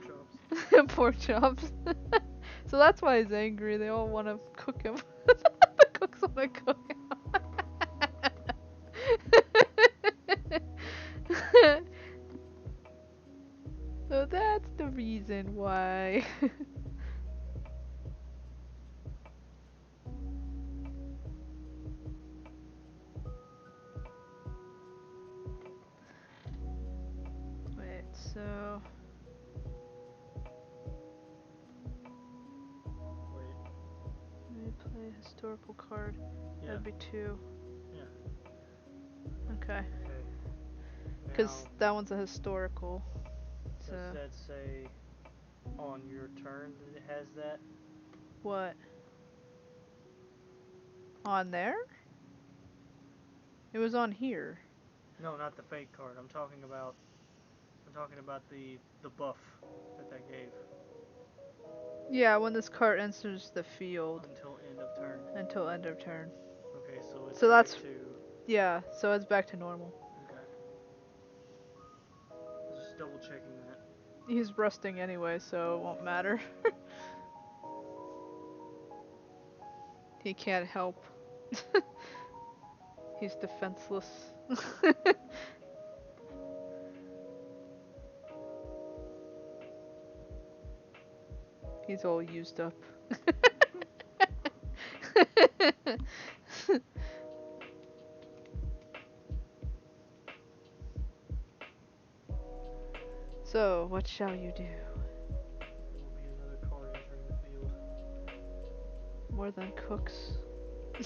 chops. Pork chops. So that's why he's angry. They all want to cook him. The cooks want to cook him. So that's the reason why. Wait, so. Wait. Let me play a historical card. Yeah. That'd be 2. Yeah. Okay. Okay. Because that one's a historical. So. Does that say on your turn that it has that? What? On there? It was on here. No, not the fake card. I'm talking about the buff that they gave. Yeah, when this card enters the field. Until end of turn. Until end of turn. Okay, so it's So back that's to Yeah, so it's back to normal. Okay. Just double checking that. He's rusting anyway, so it won't matter. He can't help. He's defenseless. He's all used up. So, what shall you do? There will be another card entering the field. More than cooks. I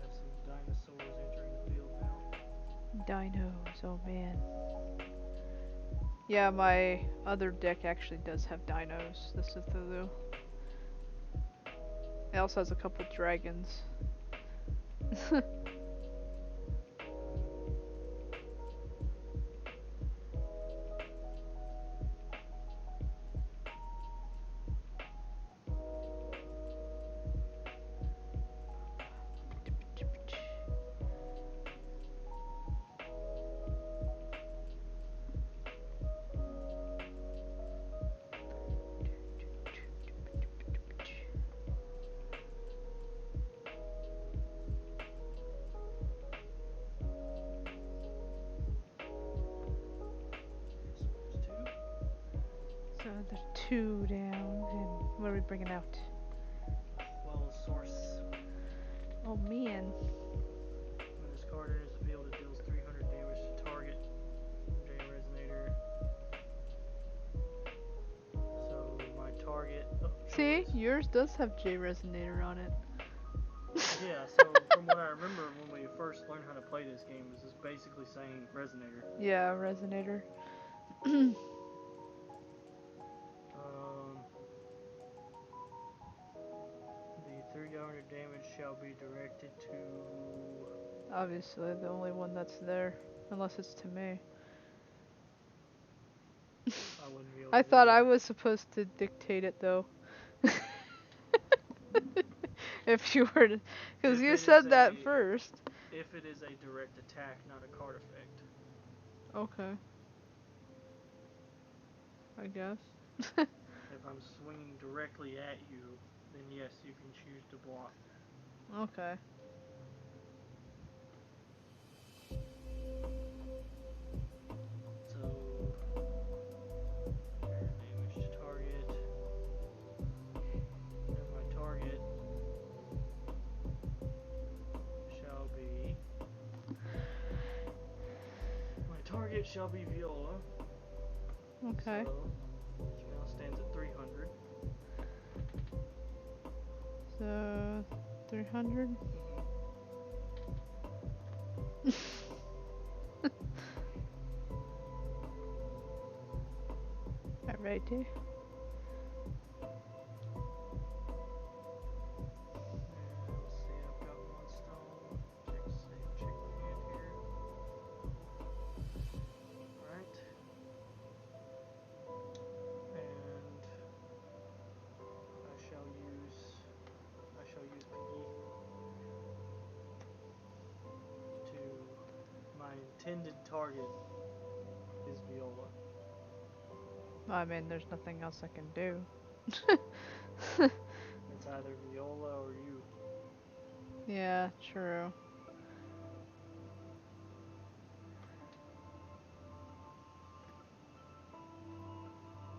have some dinosaurs entering the field now. Dinos, oh man. Yeah, my other deck actually does have dinos. This is Cthulhu. It also has a couple dragons. So there's 2 down, and what are we bringing out? Well, source. Oh man. When this card enters the field, it deals 300 damage to target J Resonator. So my target of See, choice. yours does have J Resonator on it. Yeah, so from what I remember when we first learned how to play this game, is just basically saying Resonator. Yeah, Resonator. The 300 damage shall be directed to. Obviously, the only one that's there, unless it's to me. I wouldn't be able I to do thought that. I was supposed to dictate it though. If you were to, because If you it said is that a- first. If it is a direct attack, not a card effect. Okay. I guess. If I'm swinging directly at you, then yes, you can choose to block. Okay. So, damage to target. And my target shall be. My target shall be Viola. Okay. So, which now stands at 300. So 300. Alrighty. Let's see, I've got 1 stone. Check my hand here. Alright. And I shall use Piggy to. My intended target is Viola. I mean, there's nothing else I can do. It's either Viola or you. Yeah, true.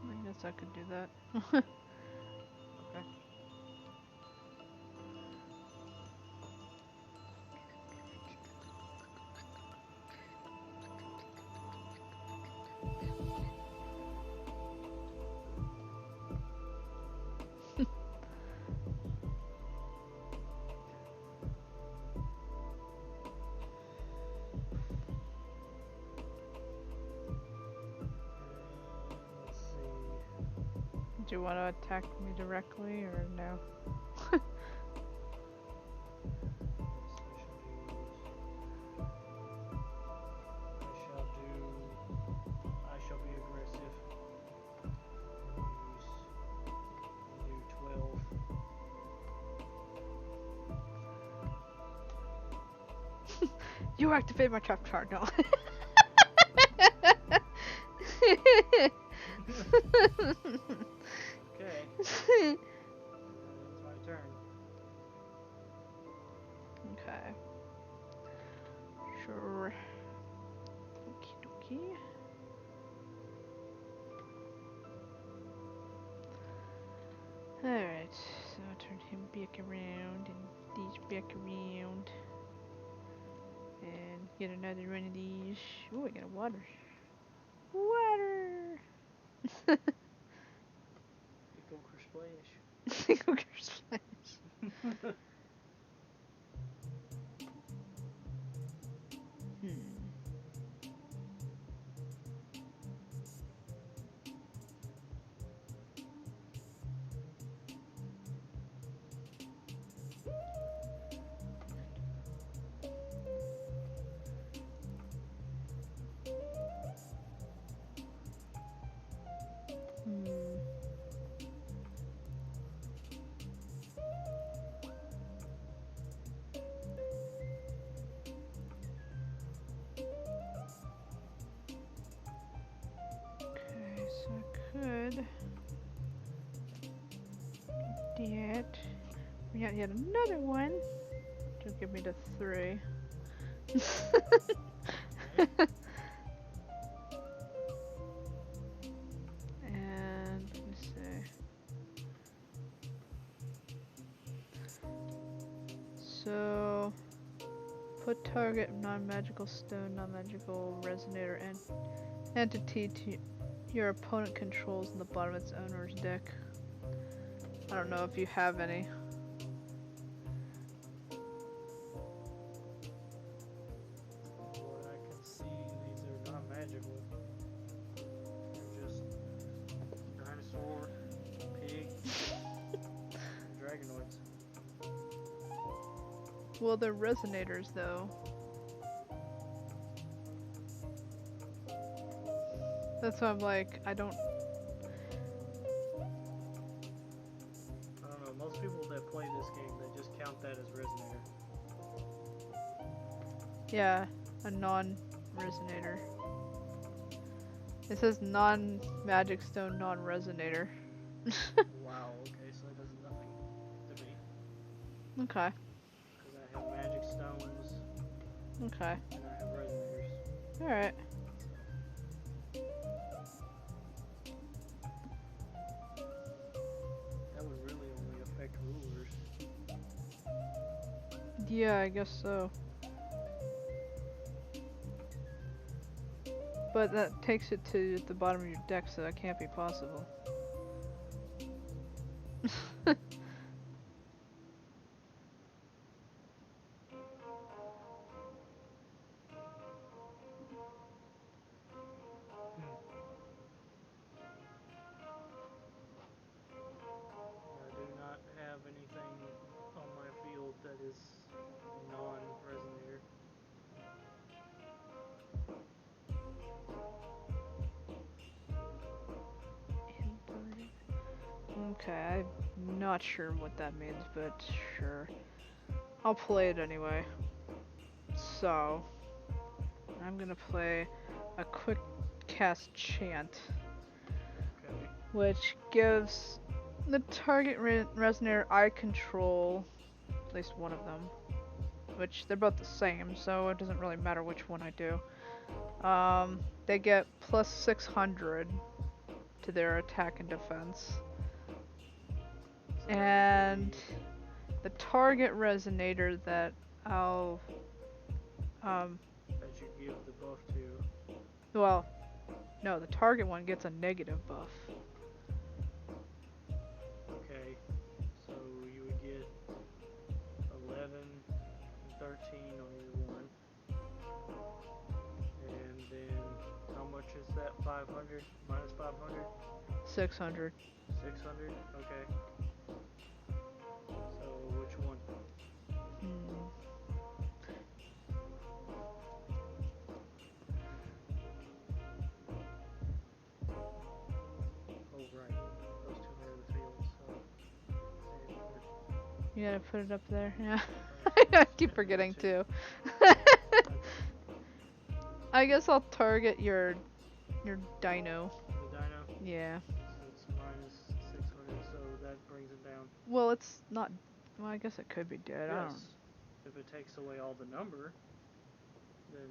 I guess I could do that. Okay. Let's see. Do you want to attack me directly or no? I shall be aggressive. Do 12. You activate my trap card, no. Okay. It's my turn. Okay. Sure. Okie dokie. Alright, so I'll turn him back around and these back around. And get another one of these. Ooh, I got a water. Water! Go Splash. Single splash. Hmm. Hmm. Okay, so I could do that. We got yet another one. To give me the 3. And let me see. So put target non-magical stone, non-magical resonator and entity to your opponent controls in the bottom of its owner's deck. I don't know if you have any. What I can see, these are not magical. They're just dinosaur, pig, and dragonoids. Well, they're resonators though. That's why I'm like, I don't know. Most people that play this game, they just count that as resonator. Yeah, a non-resonator. It says non-magic stone, non-resonator. Wow, okay, so it does nothing to me. Okay. Because I have magic stones, Okay. and I have resonators. Alright. That would really only affect rulers. Yeah, I guess so. But that takes it to the bottom of your deck, so that can't be possible. I do not have anything on my field that is non-resonator. Okay, I'm not sure what that means, but sure. I'll play it anyway. So, I'm gonna play a quick cast chant, Okay. which gives the target resonator I control, at least one of them, which they're both the same, so it doesn't really matter which one I do. They get plus 600 to their attack and defense. So And the target resonator that I'll that you give the buff to. well, no, the target one gets a negative buff. Okay. So you would get 11 and 13 on either one. And then how much is that? 500 minus 500? 600. 600? Okay. So which one? Oh right, those two are in the field. So You gotta put it up there. Yeah. right. I keep forgetting too. I guess I'll target your dino. The dino. Yeah. So it's minus 600, so that brings it down. Well, it's not. Well, I guess it could be dead. I don't. Yes. If it takes away all the number, then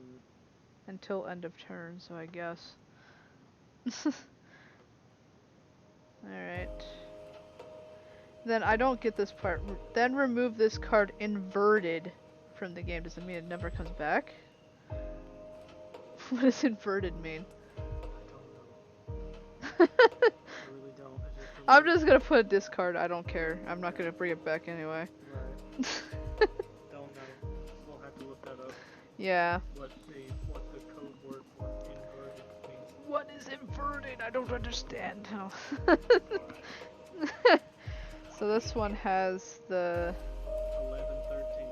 Until end of turn, so I guess. Alright. Then I don't get this part. Then remove this card inverted from the game. Does it mean it never comes back? What does inverted mean? I don't know. I really don't. I'm just gonna put a discard. I don't care. I'm not gonna bring it back anyway. Right. Don't know. We'll have to look that up. Yeah. What the code word for inverted means. What is inverted? I don't understand. No. So this one has the 11, 13.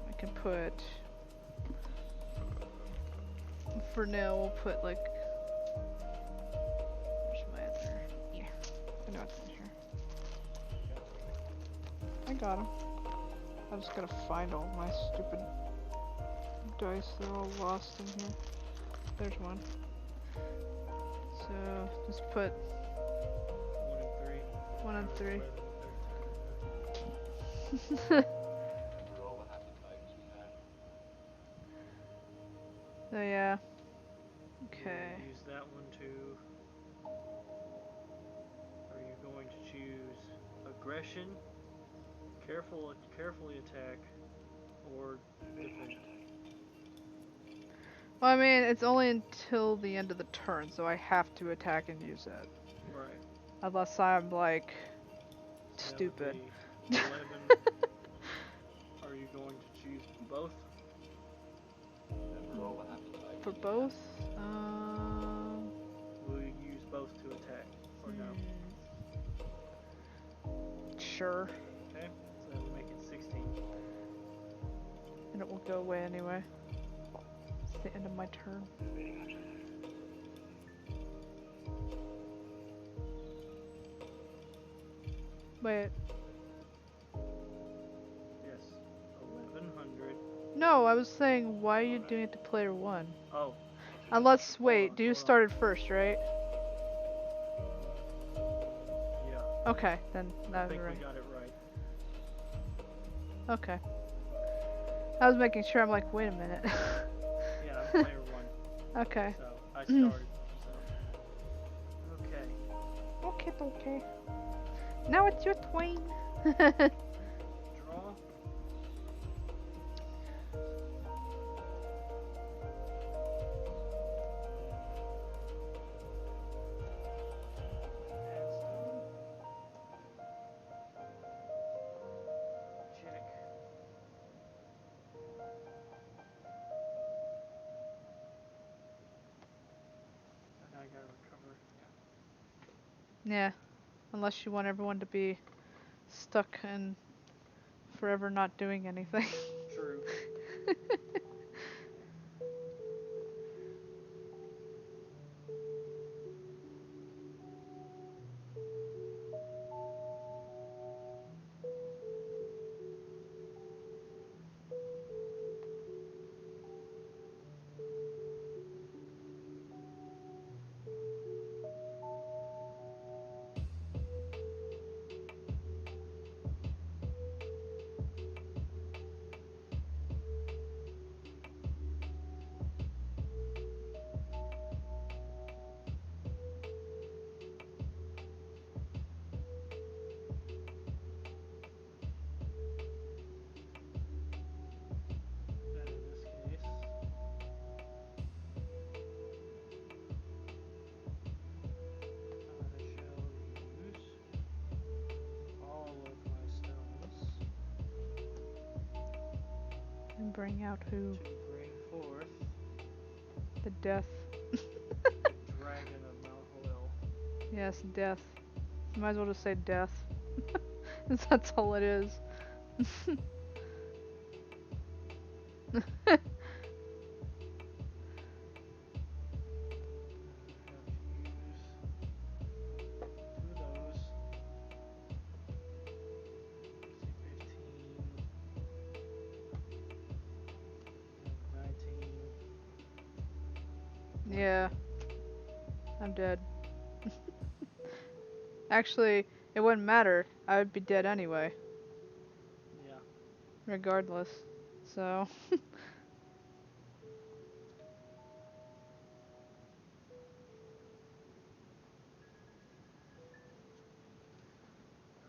I can put for now we'll put like where's my other yeah. I know it's in here. I got him. I just gotta find all my stupid dice. They're all lost in here. There's one. So just put 1 and 3. 11, 13. So yeah. Okay. Use that one to. Are you going to choose aggression, carefully attack, or defend? Well, I mean, it's only until the end of the turn, so I have to attack and use it. Right. Unless I'm like So that stupid. would be 11. Are you going to choose both? For both? Will you use both to attack, or no? Sure. Okay, so that would make it 16. And it will go away anyway. It's the end of my turn. Wait. Yes, 1100. No, I was saying, why are you doing it to player 1? Oh. Unless, wait, you started first, right? Yeah. Okay, then I that was think right. we got it right. Okay. I was making sure. I'm like, wait a minute. Yeah, I'm player 1. Okay. So, I started. So. Okay. Okay. Now it's your twin. Draw. Check. And I gotta recover. Yeah. Unless you want everyone to be stuck and forever not doing anything. True. Then in this case, I shall use all of my stones And bring out who? to bring forth The death. Dragon of Mount Hoel. Yes, death. You might as well just say death. That's all it is. Yeah, I'm dead. Actually, it wouldn't matter. I would be dead anyway, Yeah. regardless. So,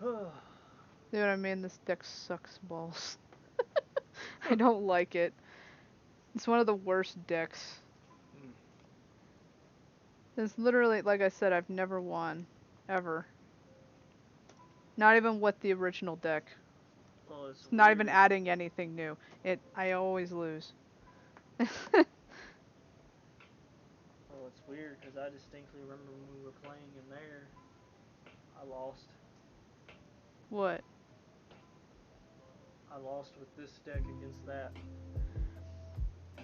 Hmm. you know what I mean? This deck sucks balls. I don't like it. It's one of the worst decks. It's literally, like I said, I've never won. Ever. Not even with the original deck. Well, it's It's not even weird. adding anything new. I always lose. Well, it's weird because I distinctly remember when we were playing in there, I lost. What? I lost with this deck against that.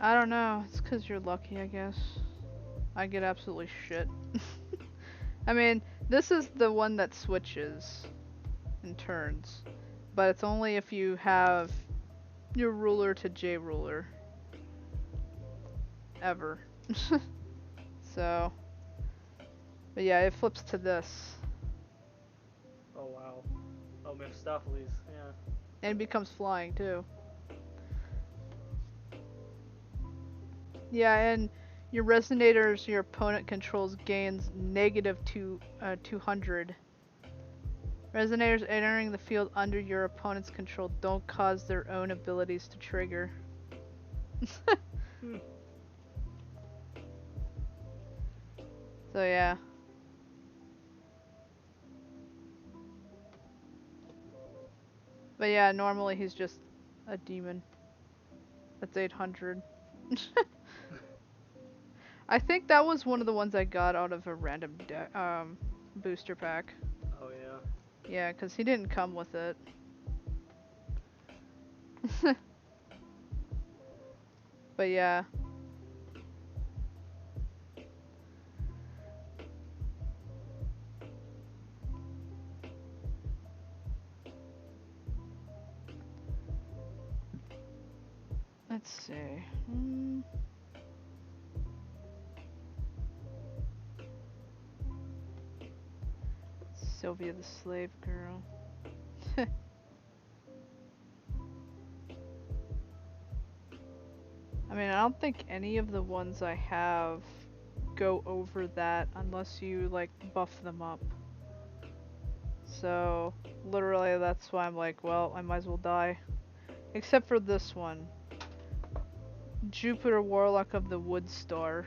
I don't know. It's 'cause you're lucky, I guess. I get absolutely shit. I mean, this is the one that switches in turns. But it's only if you have your ruler to J ruler. Ever. So. But yeah, it flips to this. Oh wow. Oh, Mephistopheles. Yeah. And it becomes flying too. Yeah, and your resonators your opponent controls gains negative 200. Resonators entering the field under your opponent's control don't cause their own abilities to trigger. Hmm. So yeah. But yeah, normally he's just a demon. That's 800. I think that was one of the ones I got out of a random booster pack. Oh yeah. Yeah, 'cause he didn't come with it. But yeah. Let's see. Sylvia the Slave Girl. I mean, I don't think any of the ones I have go over that unless you, like, buff them up. So, literally, that's why I'm like, well, I might as well die. Except for this one. Jupiter Warlock of the Wood Star.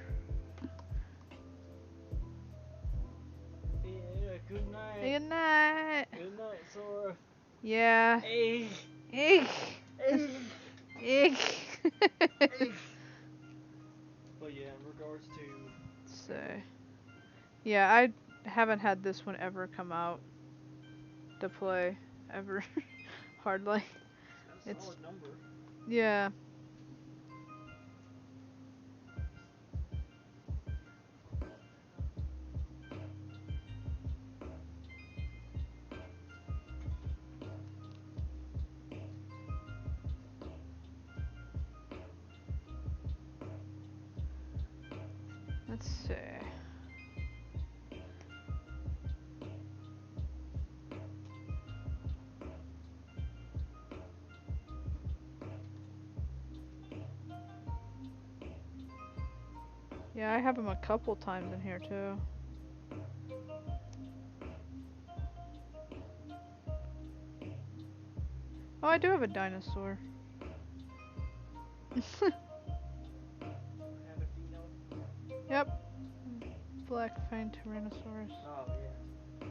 Yeah. Good night. Good night! Good night, Sora. Yeah. Hey. Eek! Hey. Eek! Hey. But yeah, in regards to So, yeah, I haven't had this one ever come out to play. Ever. Hardly. it's got a solid number. Yeah. Let's see. Yeah, I have him a couple times in here too. Oh, I do have a dinosaur. Have a Dino. Yep. Black Fang Tyrannosaurus. Oh yeah.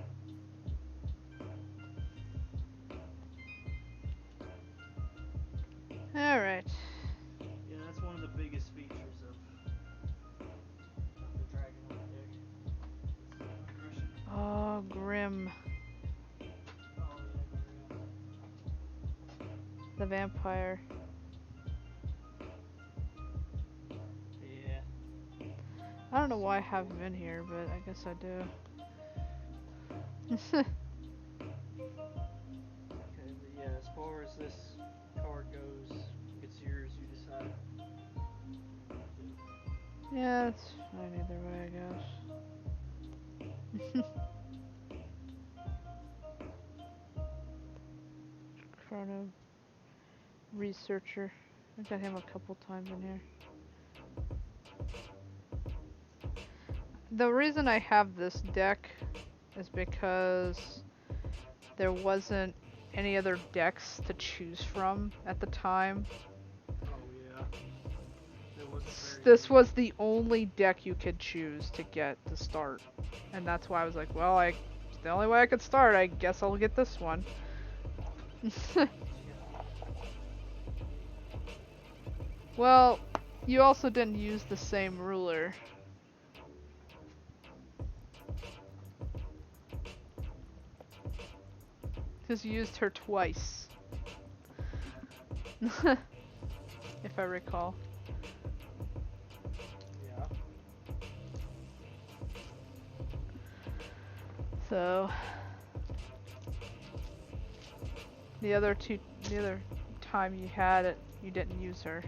Alright. Yeah, that's one of the biggest features of the Dragonite deck. Is aggression. Oh, Grim. Oh yeah, Grim. The vampire. Yeah. I don't know why I have him in here, but I guess I do. Okay, but yeah, as far as this card goes, it's yours. You decide. Yeah, it's fine either way, I guess. Chrono Researcher. I got him a couple times in here. The reason I have this deck is because there wasn't any other decks to choose from at the time. Oh yeah. This was the only deck you could choose to get to start. And that's why I was like, well, it's the only way I could start. I guess I'll get this one. Well, you also didn't use the same ruler. Because you used her twice. If I recall. Yeah. So the other time you had it, you didn't use her.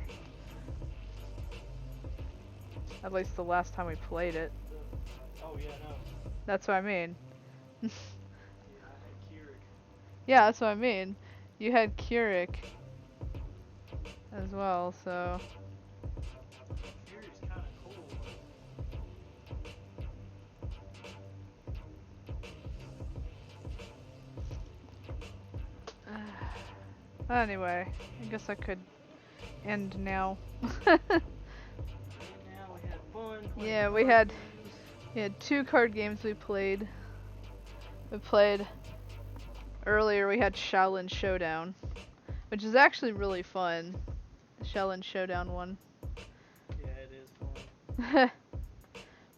At least the last time we played it. Oh yeah, no. That's what I mean. Yeah, I had Keurig. Yeah, that's what I mean. You had Keurig as well, so. Keurig's kind of cool. Anyway, I guess I could end now. And now we had fun. Yeah, we had 2 card games we played. We played earlier, we had Shaolin Showdown, which is actually really fun. The Shaolin Showdown one. Yeah, it is fun.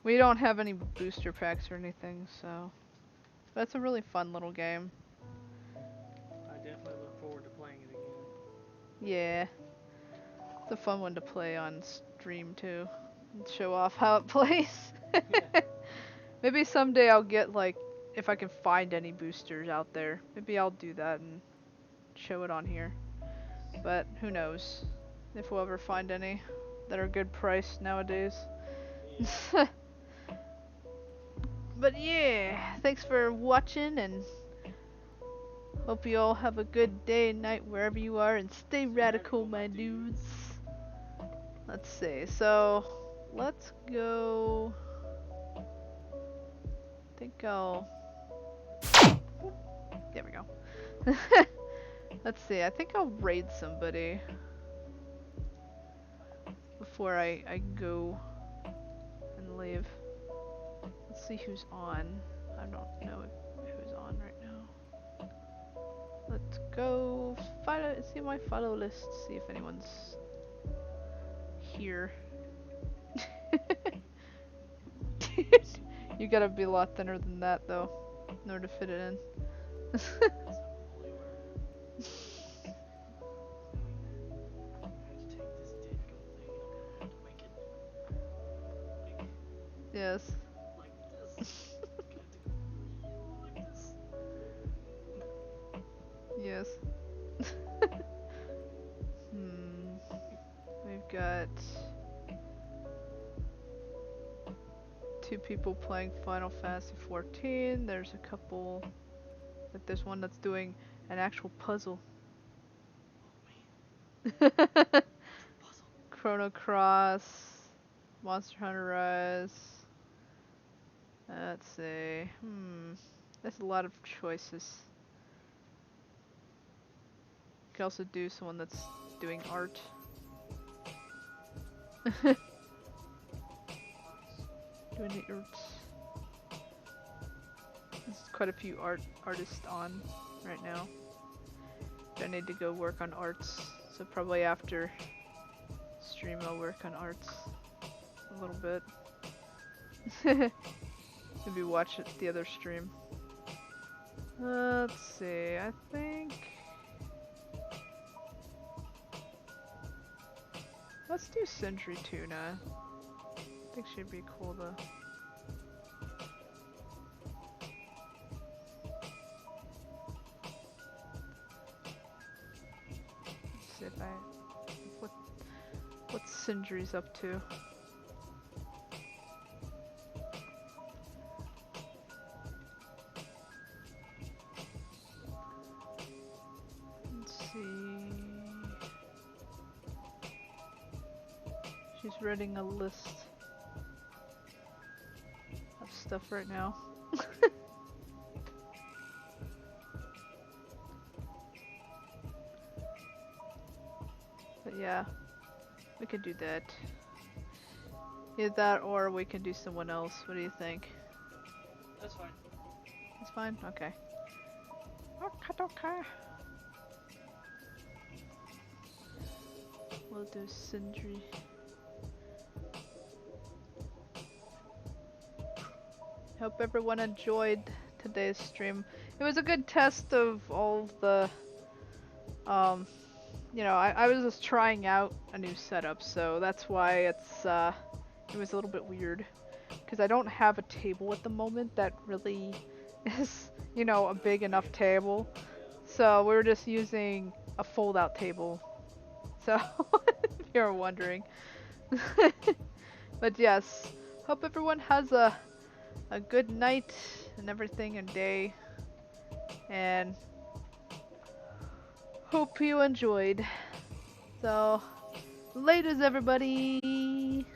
We don't have any booster packs or anything, so. But it's a really fun little game. I definitely look forward to playing it again. Yeah. It's a fun one to play on stream too. And show off how it plays. Yeah. Maybe someday I'll get, like, if I can find any boosters out there. Maybe I'll do that and show it on here. But who knows if we'll ever find any that are good price nowadays. Yeah. But yeah, thanks for watching, and hope you all have a good day and night wherever you are, and stay radical, my dudes. Let's see, so let's go. I think I'll. There we go. Let's see, I think I'll raid somebody before I go and leave. Let's see who's on. I don't know who's on right now. Let's go see my follow list, see if anyone's here. You gotta be a lot thinner than that though, in order to fit it in. Yes. Like this. Like this. Yes. We've got 2 people playing Final Fantasy 14. There's a couple, like there's one that's doing an actual puzzle. Chrono Cross, Monster Hunter Rise. Let's see. There's a lot of choices. You can also do someone that's doing art. Doing the arts. There's quite a few artists on right now. I need to go work on arts, so probably after stream I'll work on arts a little bit. Maybe watch the other stream. Let's see, I think... Let's do Sentry Tuna. I think she'd be cool to... Let's see if what's Sindri's up to. just writing a list of stuff right now. But yeah, we could do that. Either that or we can do someone else. What do you think? That's fine. It's fine? Okay. Okay. We'll do Sindri. Hope everyone enjoyed today's stream. It was a good test of all the, you know, I was just trying out a new setup, so that's why it was a little bit weird. Because I don't have a table at the moment that really is, you know, a big enough table. So we were just using a fold-out table. So, if you're wondering. But yes, hope everyone has a good night and everything and day. And hope you enjoyed. So, laters everybody!